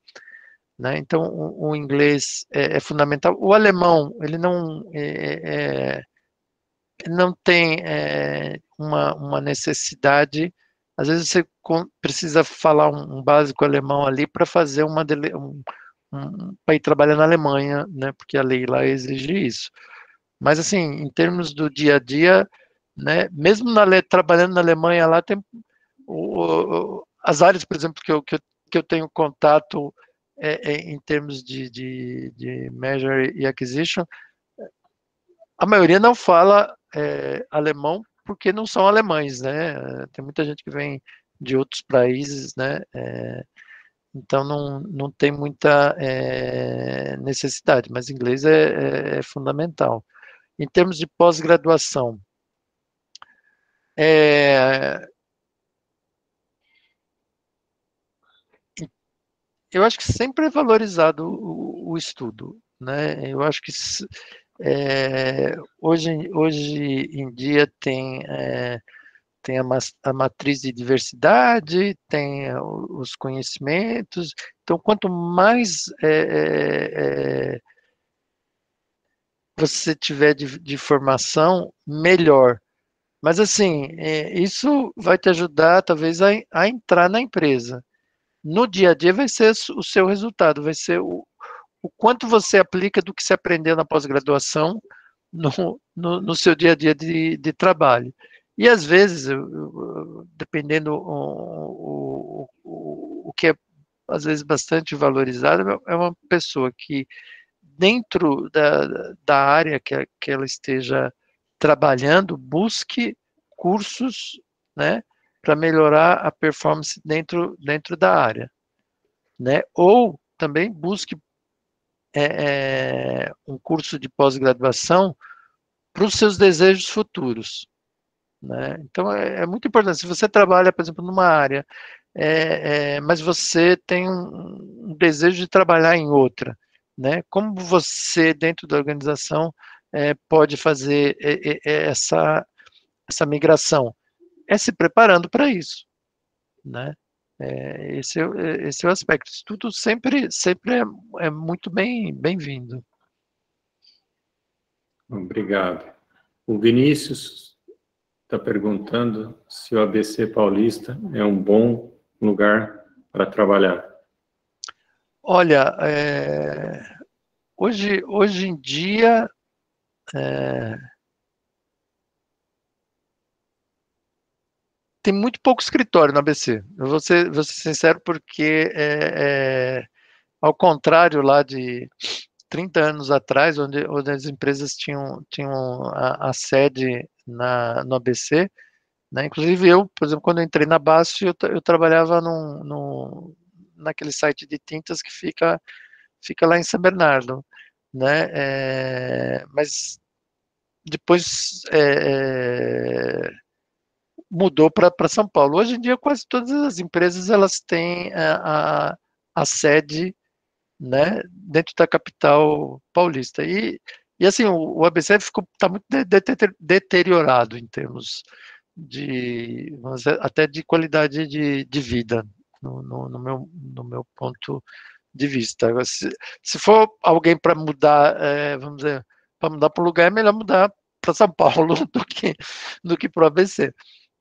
né? Então o inglês é fundamental. O alemão ele não tem uma necessidade. Às vezes você precisa falar um básico alemão ali para fazer para ir trabalhar na Alemanha, né? Porque a lei lá exige isso. Mas assim, em termos do dia a dia, né? Mesmo trabalhando na Alemanha lá tem as áreas, por exemplo, que eu tenho contato em termos de measure e acquisition, a maioria não fala alemão porque não são alemães, né? Tem muita gente que vem de outros países, né? Então não tem muita necessidade, mas inglês é fundamental. Em termos de pós-graduação, eu acho que sempre é valorizado o estudo, né? Eu acho que hoje em dia tem a matriz de diversidade, tem os conhecimentos. Então, quanto mais você tiver de formação, melhor. Mas, assim, isso vai te ajudar, talvez, a entrar na empresa. No dia a dia vai ser o seu resultado, vai ser o quanto você aplica do que se aprendeu na pós-graduação no seu dia a dia de trabalho. E às vezes, dependendo o que é às vezes bastante valorizado, é uma pessoa que dentro da área que ela esteja trabalhando, busque cursos, né, para melhorar a performance dentro da área, né? Ou também busque um curso de pós-graduação para os seus desejos futuros, né? Então é muito importante. Se você trabalha, por exemplo, numa área, mas você tem um desejo de trabalhar em outra, né? Como você dentro da organização pode fazer essa migração? É se preparando para isso, né? Esse é o aspecto. Isso tudo sempre é muito bem-vindo.
Obrigado. O Vinícius está perguntando se o ABC Paulista é um bom lugar para trabalhar.
Olha, hoje em dia, tem muito pouco escritório no ABC. Eu vou ser sincero porque ao contrário lá de 30 anos atrás, onde as empresas tinham a sede no ABC, né? Inclusive eu, por exemplo, quando eu entrei na BASF, eu trabalhava naquele site de tintas que fica lá em São Bernardo, né? Mas depois mudou para São Paulo. Hoje em dia, quase todas as empresas elas têm a sede, né, dentro da capital paulista. E assim, o ABC está muito deteriorado em termos vamos dizer, até de qualidade de vida, no meu ponto de vista. Agora, se for alguém para mudar, vamos dizer, para mudar para um lugar, é melhor mudar para São Paulo do que para o ABC,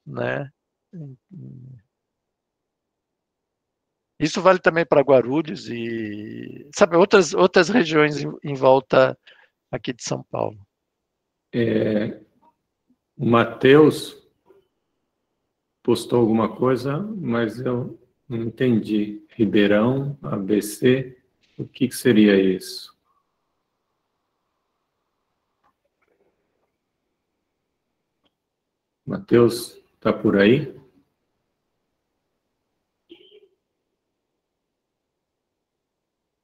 né? Isso vale também para Guarulhos e, sabe, outras regiões em volta aqui de São Paulo.
O Matheus postou alguma coisa, mas eu não entendi. Ribeirão, ABC, o que seria isso? Matheus, está por aí?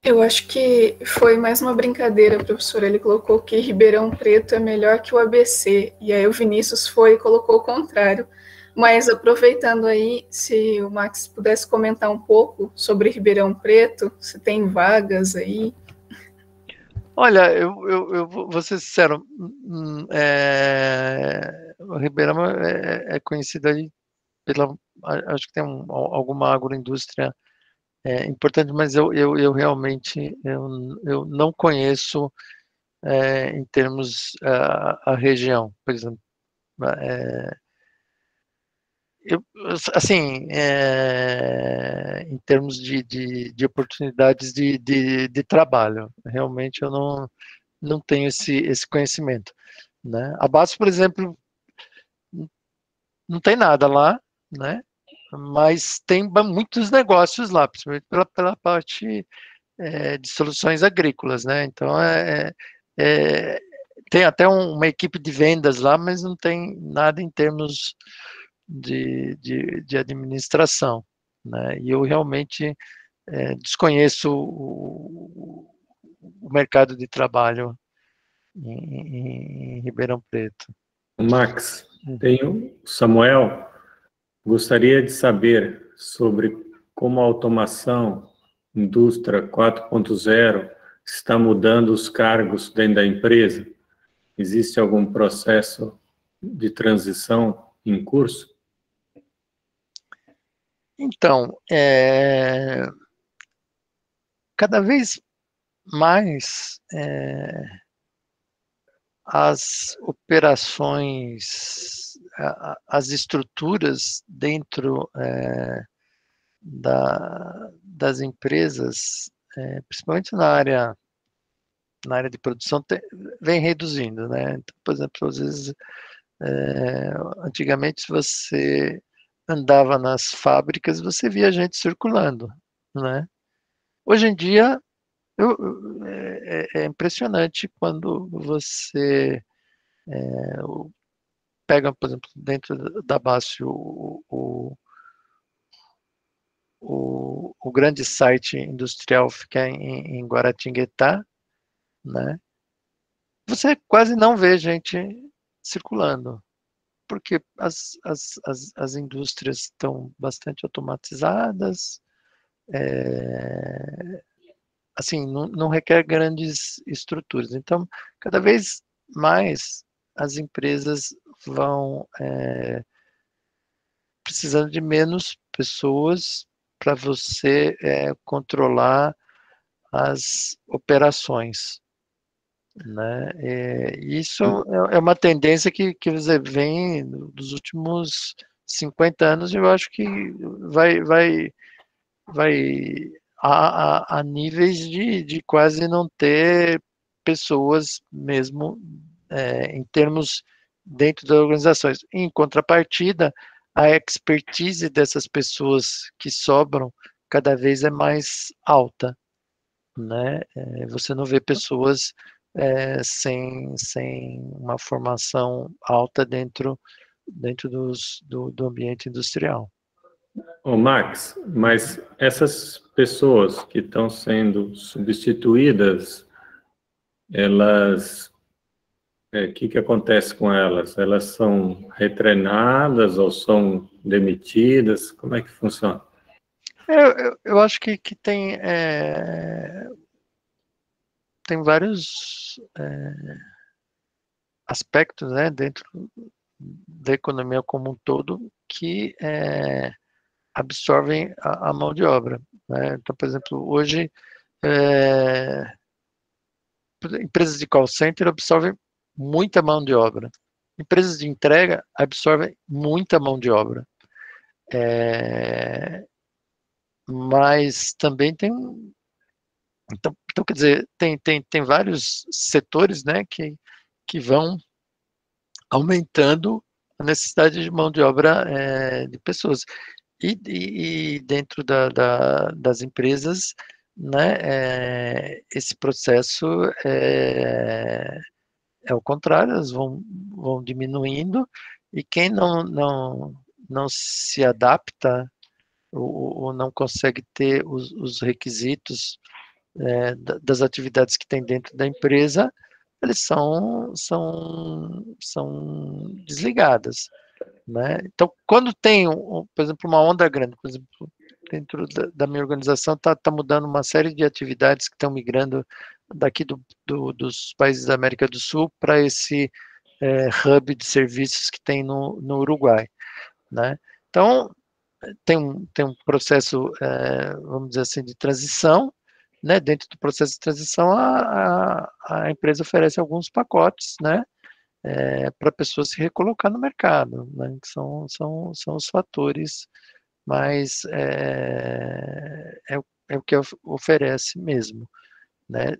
Eu acho que foi mais uma brincadeira, professor. Ele colocou que Ribeirão Preto é melhor que o ABC, e aí o Vinícius foi e colocou o contrário. Mas aproveitando aí, se o Max pudesse comentar um pouco sobre Ribeirão Preto, se tem vagas aí.
Olha, eu vou ser sincero, o Ribeirão é conhecido aí acho que tem alguma agroindústria importante, mas eu realmente eu não conheço em termos a região, por exemplo. Assim, em termos de oportunidades de trabalho, realmente eu não tenho esse conhecimento, né? A BASF, por exemplo, não tem nada lá, né? Mas tem muitos negócios lá, principalmente pela parte de soluções agrícolas, né? Então, tem até uma equipe de vendas lá, mas não tem nada em termos de administração, né? E eu realmente desconheço o mercado de trabalho em Ribeirão Preto.
Max, tem o Samuel. Gostaria de saber sobre como a automação, indústria 4.0, está mudando os cargos dentro da empresa. Existe algum processo de transição em curso?
Então, cada vez mais as operações, as estruturas dentro das empresas, principalmente na área de produção, vem reduzindo, né? Então, por exemplo, às vezes, antigamente, se você andava nas fábricas, você via gente circulando, né? Hoje em dia, é impressionante quando você pega, por exemplo, dentro da BASF, o grande site industrial fica em Guaratinguetá, né? Você quase não vê gente circulando, porque as indústrias estão bastante automatizadas, assim, não requer grandes estruturas. Então, cada vez mais as empresas vão precisando de menos pessoas para você controlar as operações, né? Isso é uma tendência que você vem dos últimos 50 anos, e eu acho que vai a níveis de quase não ter pessoas mesmo em termos dentro das organizações. Em contrapartida, a expertise dessas pessoas que sobram cada vez é mais alta, né? Você não vê pessoas sem uma formação alta dentro do ambiente industrial.
Ô Max, mas essas pessoas que estão sendo substituídas, elas, o que acontece com elas? Elas são retreinadas ou são demitidas? Como é que funciona?
Eu acho que tem vários aspectos, né, dentro da economia como um todo que absorvem a mão de obra, né? Então, por exemplo, hoje empresas de call center absorvem muita mão de obra. Empresas de entrega absorvem muita mão de obra. Mas também tem. Então, quer dizer, tem vários setores, né, que vão aumentando a necessidade de mão de obra de pessoas. E dentro das empresas, né, esse processo é o contrário, elas vão diminuindo, e quem não se adapta ou não consegue ter os requisitos das atividades que tem dentro da empresa, eles são desligadas, né? Então, quando tem, por exemplo, uma onda grande, por exemplo, dentro da minha organização está mudando uma série de atividades que estão migrando daqui dos países da América do Sul para esse hub de serviços que tem no Uruguai, né? Então, tem um processo, vamos dizer assim, de transição, né? Dentro do processo de transição, a empresa oferece alguns pacotes, né? Para a pessoa se recolocar no mercado, né? Que são os fatores, mas é o que oferece mesmo, né?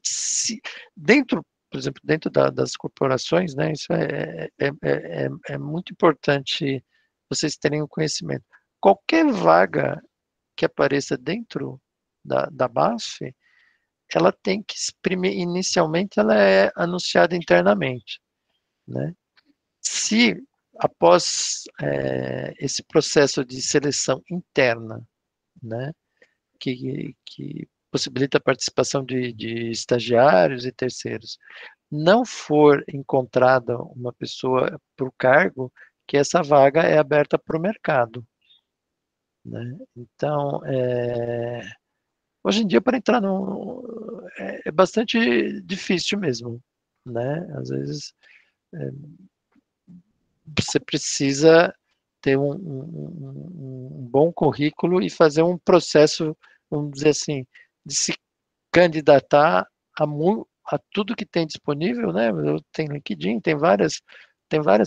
Por exemplo, dentro das corporações, né? Isso é muito importante vocês terem o conhecimento. Qualquer vaga que apareça dentro da BASF, ela tem que, inicialmente, ela é anunciada internamente, né? Se, após esse processo de seleção interna, né, que possibilita a participação de estagiários e terceiros, não for encontrada uma pessoa para o cargo, que essa vaga é aberta para o mercado, né? Então, hoje em dia, para entrar é bastante difícil mesmo, né? Às vezes, você precisa ter um bom currículo e fazer um processo, vamos dizer assim, de se candidatar a tudo que tem disponível, né? Tem LinkedIn, tem várias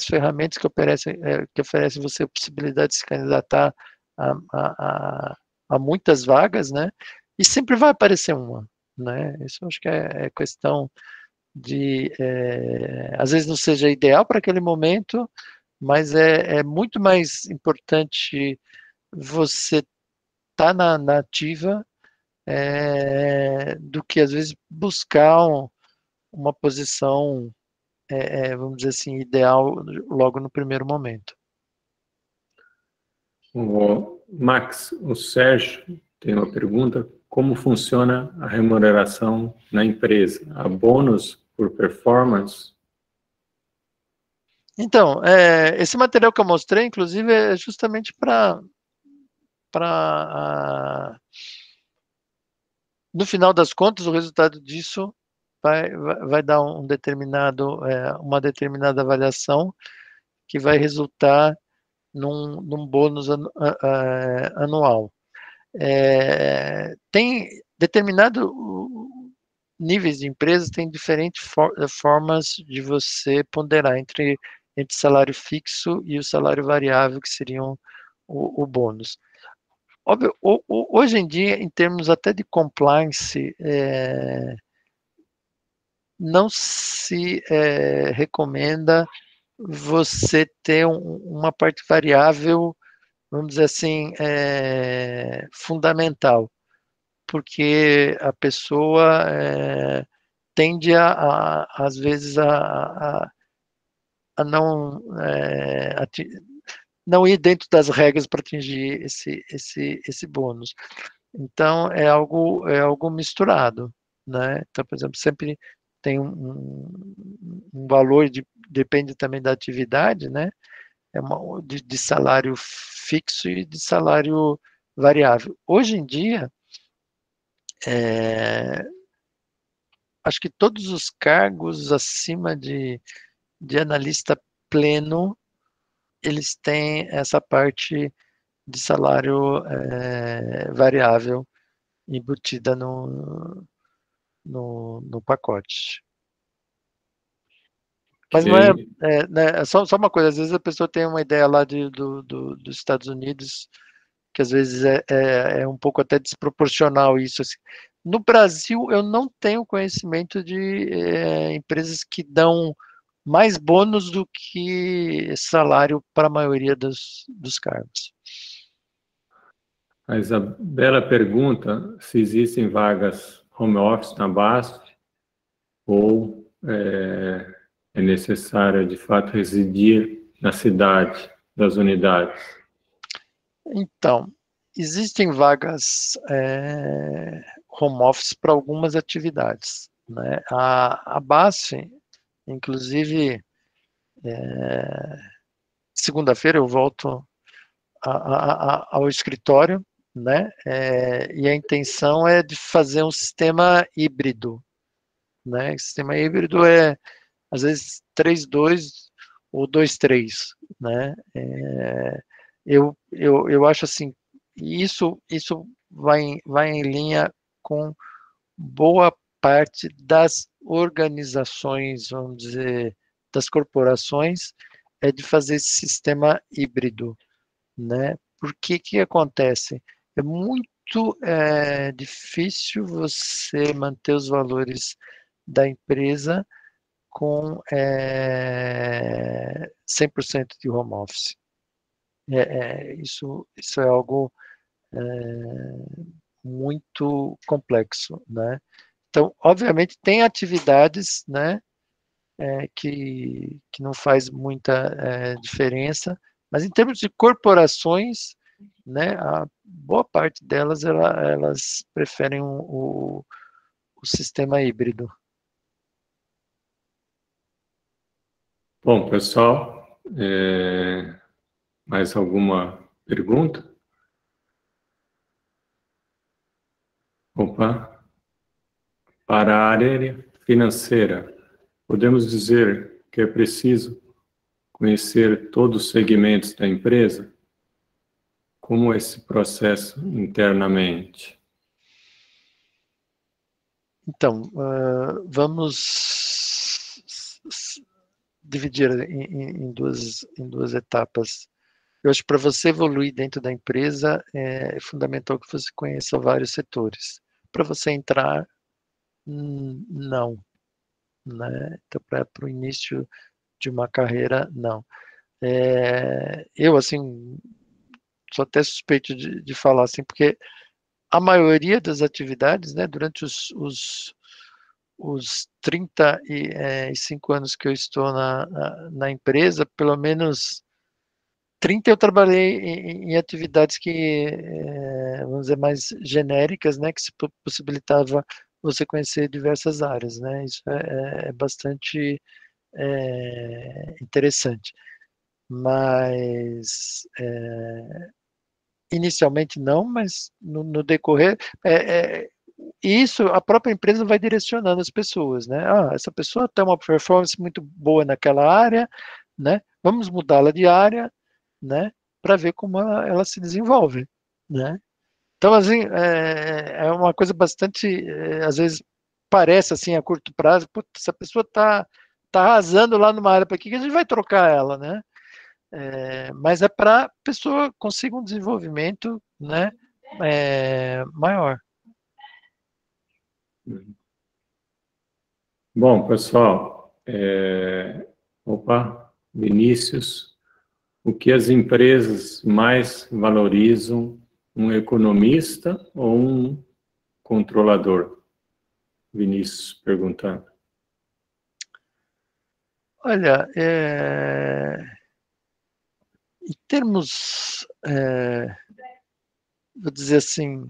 ferramentas que oferecem você a possibilidade de se candidatar a muitas vagas, né? E sempre vai aparecer uma, né? Isso eu acho que é questão de, às vezes não seja ideal para aquele momento, mas é muito mais importante você estar na ativa do que, às vezes, buscar uma posição, vamos dizer assim, ideal logo no primeiro momento.
Max, o Sérgio tem uma pergunta: como funciona a remuneração na empresa? Há bônus por performance?
Então, esse material que eu mostrei, inclusive, é justamente para no final das contas, o resultado disso vai dar uma determinada avaliação que vai resultar num bônus anual. Tem determinado níveis de empresas, tem diferentes formas de você ponderar entre salário fixo e o salário variável, que seriam o bônus. Óbvio, hoje em dia, em termos até de compliance, não se recomenda você ter uma parte variável, vamos dizer assim, fundamental. porque a pessoa tende às vezes, a não, não ir dentro das regras para atingir esse bônus. Então, é algo misturado, né? Então, por exemplo, sempre tem um valor, depende também da atividade, né? De salário fixo e de salário variável. Hoje em dia, acho que todos os cargos acima de analista pleno, eles têm essa parte de salário variável embutida no pacote. Mas não né, só uma coisa, às vezes a pessoa tem uma ideia lá dos Estados Unidos, que às vezes é um pouco até desproporcional isso. Assim. No Brasil, eu não tenho conhecimento de empresas que dão mais bônus do que salário para a maioria dos cargos.
A Isabela pergunta se existem vagas home office na BASF ou é necessário, de fato, residir na cidade das unidades.
Então, existem vagas home office para algumas atividades, né? A BASF, inclusive, segunda-feira eu volto ao escritório, né? E a intenção é de fazer um sistema híbrido, né? O sistema híbrido às vezes 3-2 ou 2-3, né? Eu acho assim, isso vai em linha com boa parte das organizações, vamos dizer, das corporações, de fazer esse sistema híbrido, né? Porque que acontece? É muito difícil você manter os valores da empresa com 100% de home office. Isso é algo muito complexo, né? Então, obviamente, tem atividades, né, que não faz muita diferença, mas em termos de corporações, né, a boa parte delas, elas preferem o sistema híbrido.
Bom, pessoal, mais alguma pergunta? Opa. Para a área financeira, podemos dizer que é preciso conhecer todos os segmentos da empresa? Como é esse processo internamente?
Então, vamos dividir em duas etapas. Eu acho que para você evoluir dentro da empresa, é fundamental que você conheça vários setores. Para você entrar, não. Né? Então, para o início de uma carreira, não. Eu, assim, sou até suspeito de falar assim, porque a maioria das atividades, né, durante os 35 anos que eu estou na empresa, pelo menos 30 eu trabalhei em atividades que, vamos dizer, mais genéricas, né, que se possibilitava você conhecer diversas áreas, né, isso é bastante interessante. Mas, inicialmente não, mas no decorrer, isso a própria empresa vai direcionando as pessoas, né? Essa pessoa tem uma performance muito boa naquela área, né? Vamos mudá-la de área, né? Para ver como ela se desenvolve, né? Então, assim, é uma coisa bastante, às vezes parece assim a curto prazo, putz, essa pessoa tá arrasando lá numa área, para que a gente vai trocar ela, né? Mas é para a pessoa conseguir um desenvolvimento, né, maior.
Bom, pessoal, Vinícius, o que as empresas mais valorizam, um economista ou um controlador? Vinícius perguntando.
Olha, em termos, vou dizer assim,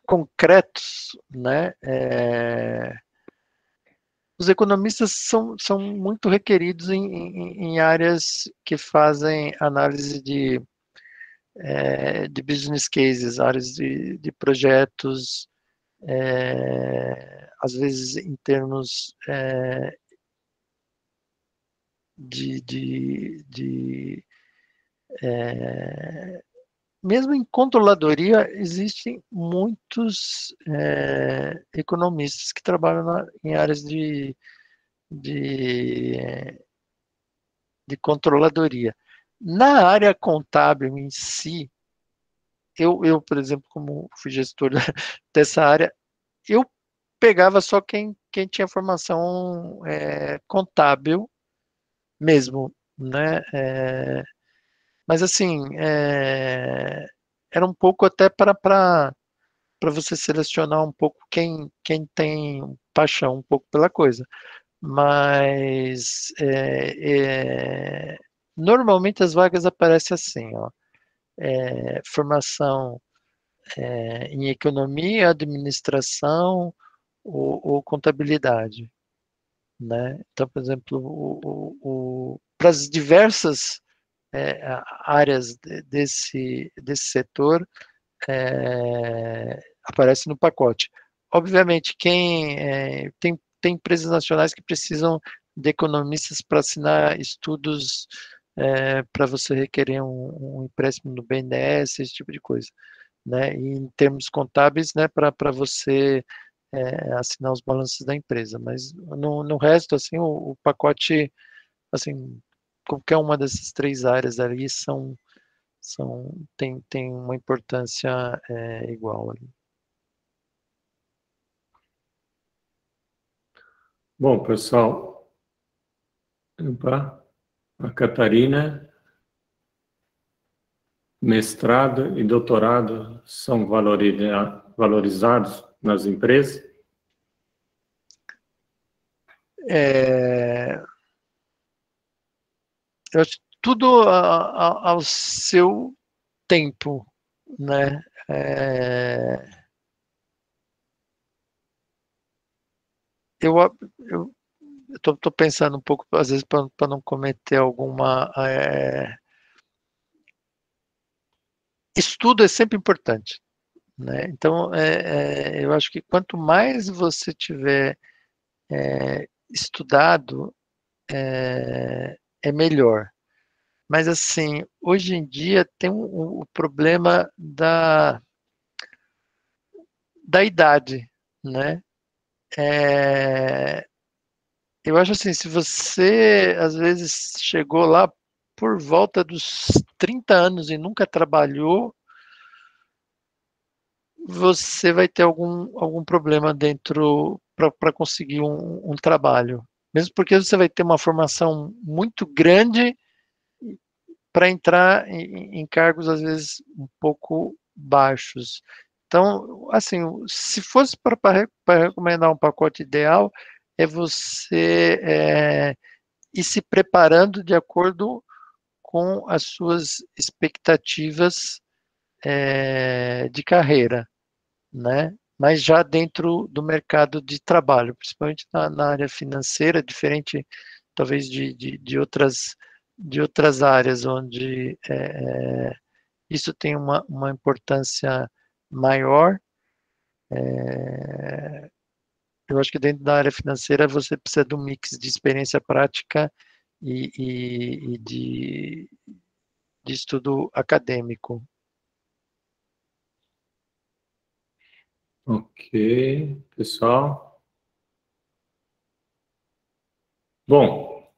concretos, né? Os economistas são muito requeridos em áreas que fazem análise de business cases, áreas de projetos, às vezes em termos de mesmo em controladoria, existem muitos economistas que trabalham em áreas de, de controladoria. Na área contábil em si, eu, por exemplo, como fui gestor dessa área, eu pegava só quem tinha formação contábil mesmo, né? Mas assim, era um pouco até para você selecionar um pouco quem tem paixão um pouco pela coisa. Mas normalmente as vagas aparecem assim, ó, formação em economia, administração ou contabilidade, né? Então, por exemplo, para as diversas áreas desse setor, aparece no pacote. Obviamente, tem empresas nacionais que precisam de economistas para assinar estudos para você requerer um empréstimo no BNDES, esse tipo de coisa, né? E em termos contábeis, né, para você assinar os balanços da empresa. Mas no resto, assim, o pacote, assim, qualquer uma dessas três áreas ali tem uma importância igual ali.
Bom, pessoal, a Catarina, mestrado e doutorado são valorizados nas empresas?
Eu acho que tudo ao seu tempo, né? Eu estou pensando um pouco, às vezes, para não cometer alguma. Estudo é sempre importante, né? Então, eu acho que quanto mais você tiver estudado, é melhor. Mas, assim, hoje em dia tem o problema da idade, né? Eu acho assim, se você, às vezes, chegou lá por volta dos 30 anos e nunca trabalhou, você vai ter algum problema dentro para conseguir um trabalho. Mesmo porque você vai ter uma formação muito grande para entrar em cargos, às vezes, um pouco baixos. Então, assim, se fosse para recomendar um pacote ideal, é você ir se preparando de acordo com as suas expectativas de carreira, né? Mas já dentro do mercado de trabalho, principalmente na área financeira, diferente talvez de outras áreas onde isso tem uma importância maior. Eu acho que dentro da área financeira você precisa de um mix de experiência prática e de estudo acadêmico.
Ok, pessoal. Bom,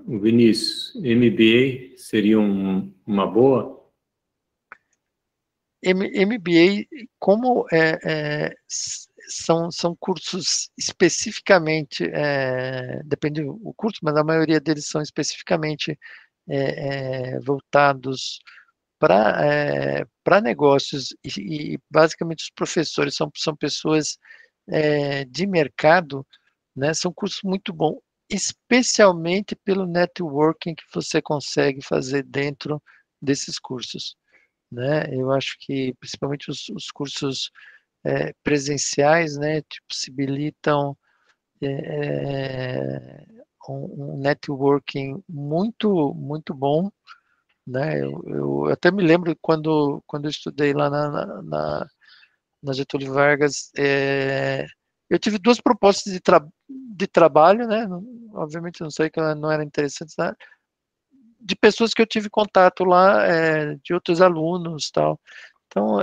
o Vinícius, MBA seria uma boa?
MBA, como são cursos especificamente, depende do curso, mas a maioria deles são especificamente voltados para negócios, e basicamente os professores são pessoas de mercado, né? São cursos muito bons, especialmente pelo networking que você consegue fazer dentro desses cursos, né? Eu acho que principalmente os cursos presenciais, né, tipo, possibilitam um networking muito bom, né? Eu até me lembro quando eu estudei lá na Getúlio Vargas, eu tive duas propostas de trabalho, né? Obviamente não sei que não eram interessantes, né? De pessoas que eu tive contato lá, de outros alunos, tal. Então,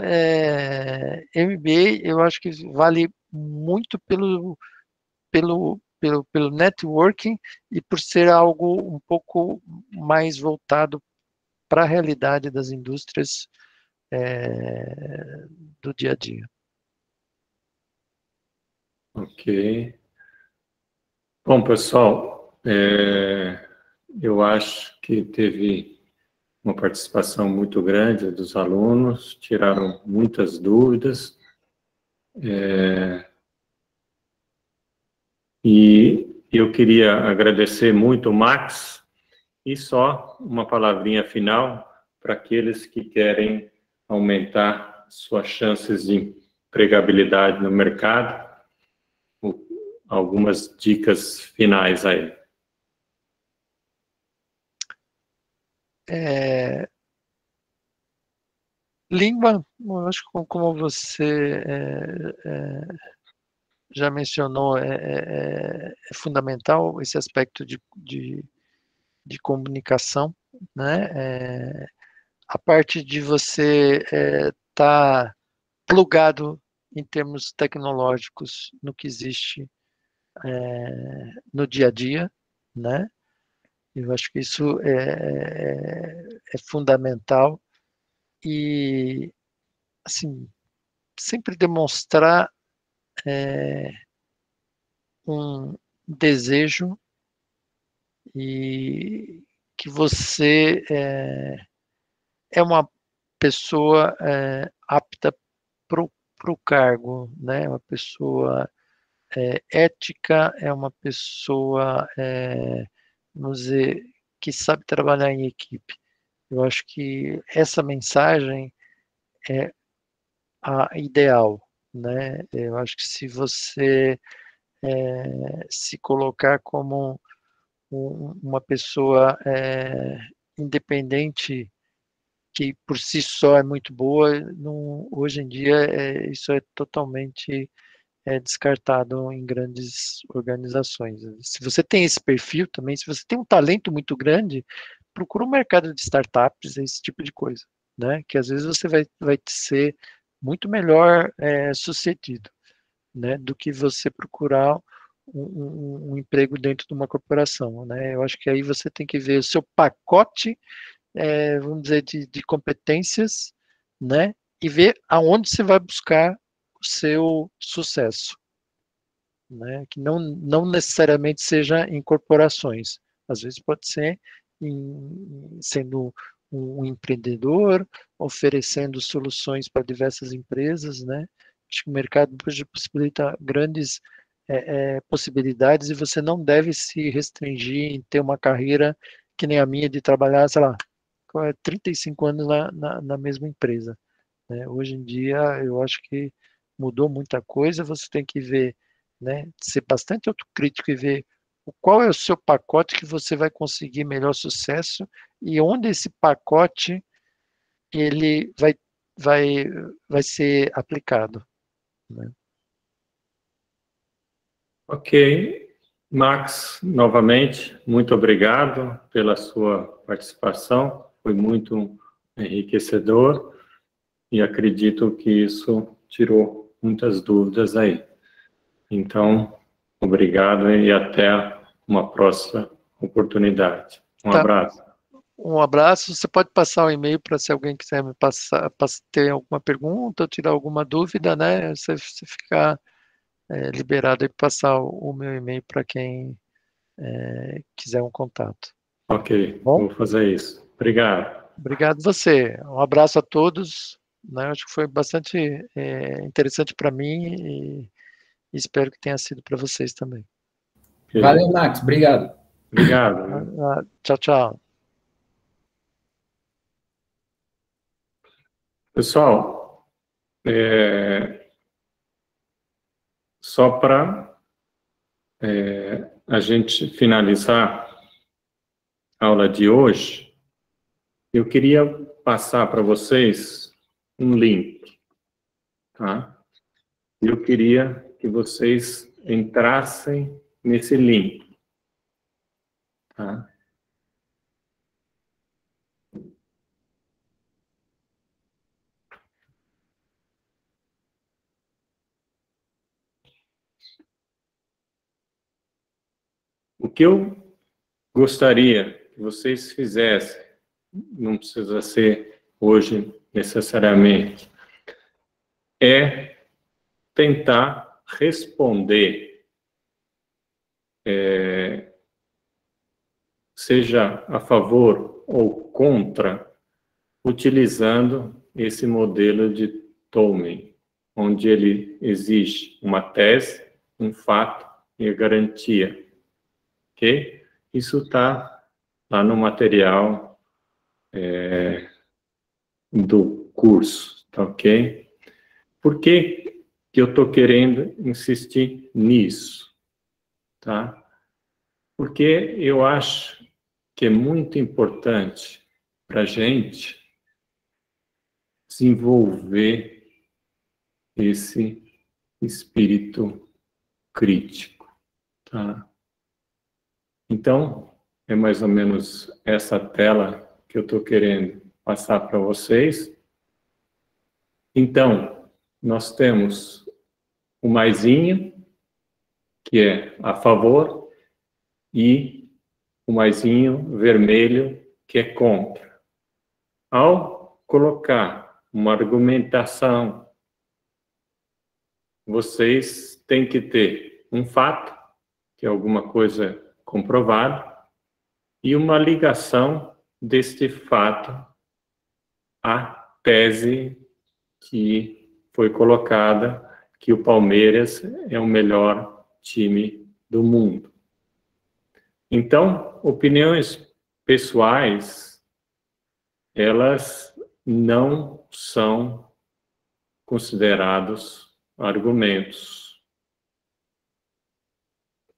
MBA, eu acho que vale muito pelo networking e por ser algo um pouco mais voltado para a realidade das indústrias do dia a dia.
Ok. Bom, pessoal, eu acho que teve uma participação muito grande dos alunos, tiraram muitas dúvidas, e eu queria agradecer muito o Max, e só uma palavrinha final para aqueles que querem aumentar suas chances de empregabilidade no mercado, algumas dicas finais aí.
Língua, eu acho que como você já mencionou, é fundamental esse aspecto de comunicação, né? A parte de você estar plugado em termos tecnológicos no que existe no dia a dia, né? Eu acho que isso é fundamental e, assim, sempre demonstrar um desejo e que você é uma pessoa apta para o cargo, né? Uma pessoa ética, é uma pessoa, vamos dizer, que sabe trabalhar em equipe. Eu acho que essa mensagem é a ideal, né? Eu acho que se você se colocar como uma pessoa independente, que por si só é muito boa, hoje em dia isso é totalmente descartado em grandes organizações. Se você tem esse perfil também, se você tem um talento muito grande, procura um mercado de startups, esse tipo de coisa, né? Que às vezes você vai ser muito melhor sucedido, né? Do que você procurar um emprego dentro de uma corporação, né? Eu acho que aí você tem que ver o seu pacote, vamos dizer, de competências, né? E ver aonde você vai buscar o seu sucesso, né? Que não necessariamente seja em corporações. Às vezes pode ser sendo um empreendedor, oferecendo soluções para diversas empresas, né? Acho que o mercado hoje possibilita grandes possibilidades e você não deve se restringir em ter uma carreira que nem a minha de trabalhar, sei lá, 35 anos na mesma empresa, né? Hoje em dia, eu acho que mudou muita coisa, você tem que ver, né, ser bastante autocrítico e ver qual é o seu pacote que você vai conseguir melhor sucesso e onde esse pacote ele vai, vai ser aplicado, né?
Ok, Max, novamente, muito obrigado pela sua participação, foi muito enriquecedor e acredito que isso tirou muitas dúvidas aí. Então, obrigado e até uma próxima oportunidade. Um
Tá.
abraço.
Um abraço. Você pode passar o e-mail para se alguém quiser me passar, ter alguma pergunta ou tirar alguma dúvida, né? Você ficar liberado aí para passar o meu e-mail para quem quiser um contato.
Ok,
Bom,
vou fazer isso. Obrigado.
Obrigado você. Um abraço a todos. Né? Acho que foi bastante interessante para mim e espero que tenha sido para vocês também.
Valeu, Max. Obrigado.
Obrigado.
Tchau, tchau.
Pessoal, só para a gente finalizar a aula de hoje, eu queria passar para vocês um link, tá? Eu queria que vocês entrassem nesse link, tá? O que eu gostaria que vocês fizessem, não precisa ser hoje necessariamente, é tentar responder, seja a favor ou contra, utilizando esse modelo de Tolman, onde ele exige uma tese, um fato e a garantia. Ok? Isso está lá no material do curso, tá ok? Por que eu estou querendo insistir nisso? Tá? Porque eu acho que é muito importante para a gente desenvolver esse espírito crítico, tá? Então, é mais ou menos essa tela que eu estou querendo passar para vocês. Então, nós temos o maisinho, que é a favor, e o maisinho vermelho, que é contra. Ao colocar uma argumentação, vocês têm que ter um fato, que é alguma coisa comprovada, e uma ligação deste fato à tese que foi colocada, que o Palmeiras é o melhor time do mundo. Então, opiniões pessoais, elas não são considerados argumentos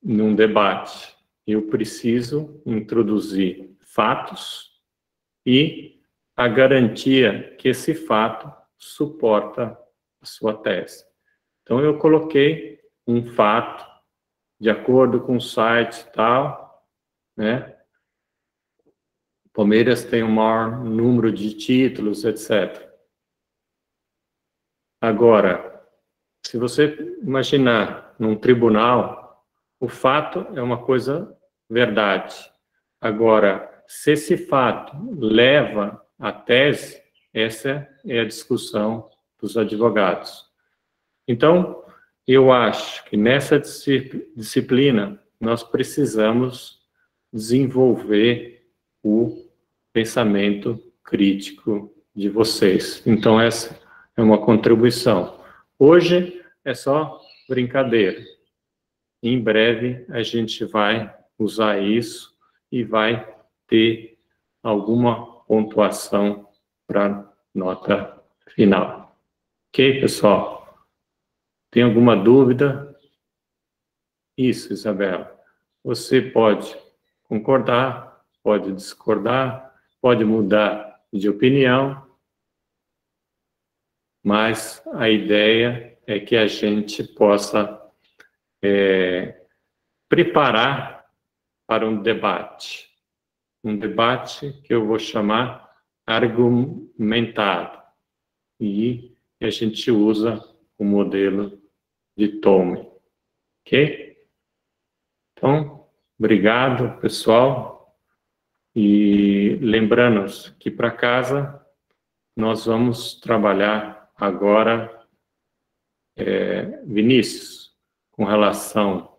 num debate. Eu preciso introduzir fatos e a garantia que esse fato suporta a sua tese. Então, eu coloquei um fato, de acordo com o site e tal, né? O Palmeiras tem o maior número de títulos, etc. Agora, se você imaginar num tribunal, o fato é uma coisa verdade. Agora, se esse fato leva à tese, essa é a discussão dos advogados. Então, eu acho que nessa disciplina nós precisamos desenvolver o pensamento crítico de vocês. Então, essa é uma contribuição. Hoje é só brincadeira. Em breve a gente vai usar isso e vai ter alguma pontuação para nota final. Ok, pessoal? Tem alguma dúvida? Isso, Isabela. Você pode concordar, pode discordar, pode mudar de opinião, mas a ideia é que a gente possa preparar para um debate que eu vou chamar argumentado, e a gente usa o modelo de Tolman, ok? Então, obrigado, pessoal, e lembrando-nos que para casa nós vamos trabalhar agora, Vinícius, com relação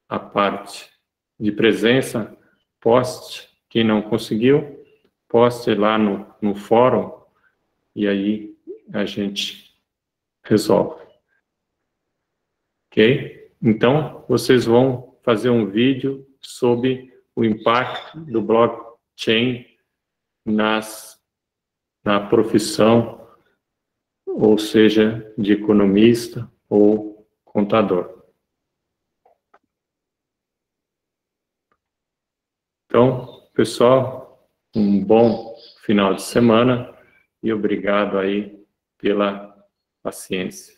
à parte de presença, poste, quem não conseguiu, poste lá no fórum e aí a gente resolve. Ok? Então, vocês vão fazer um vídeo sobre o impacto do blockchain na profissão, ou seja, de economista ou contador. Então, pessoal, um bom final de semana e obrigado aí pela paciência.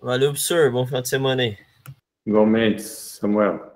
Valeu, professor. Bom final de semana aí.
Igualmente, Samuel.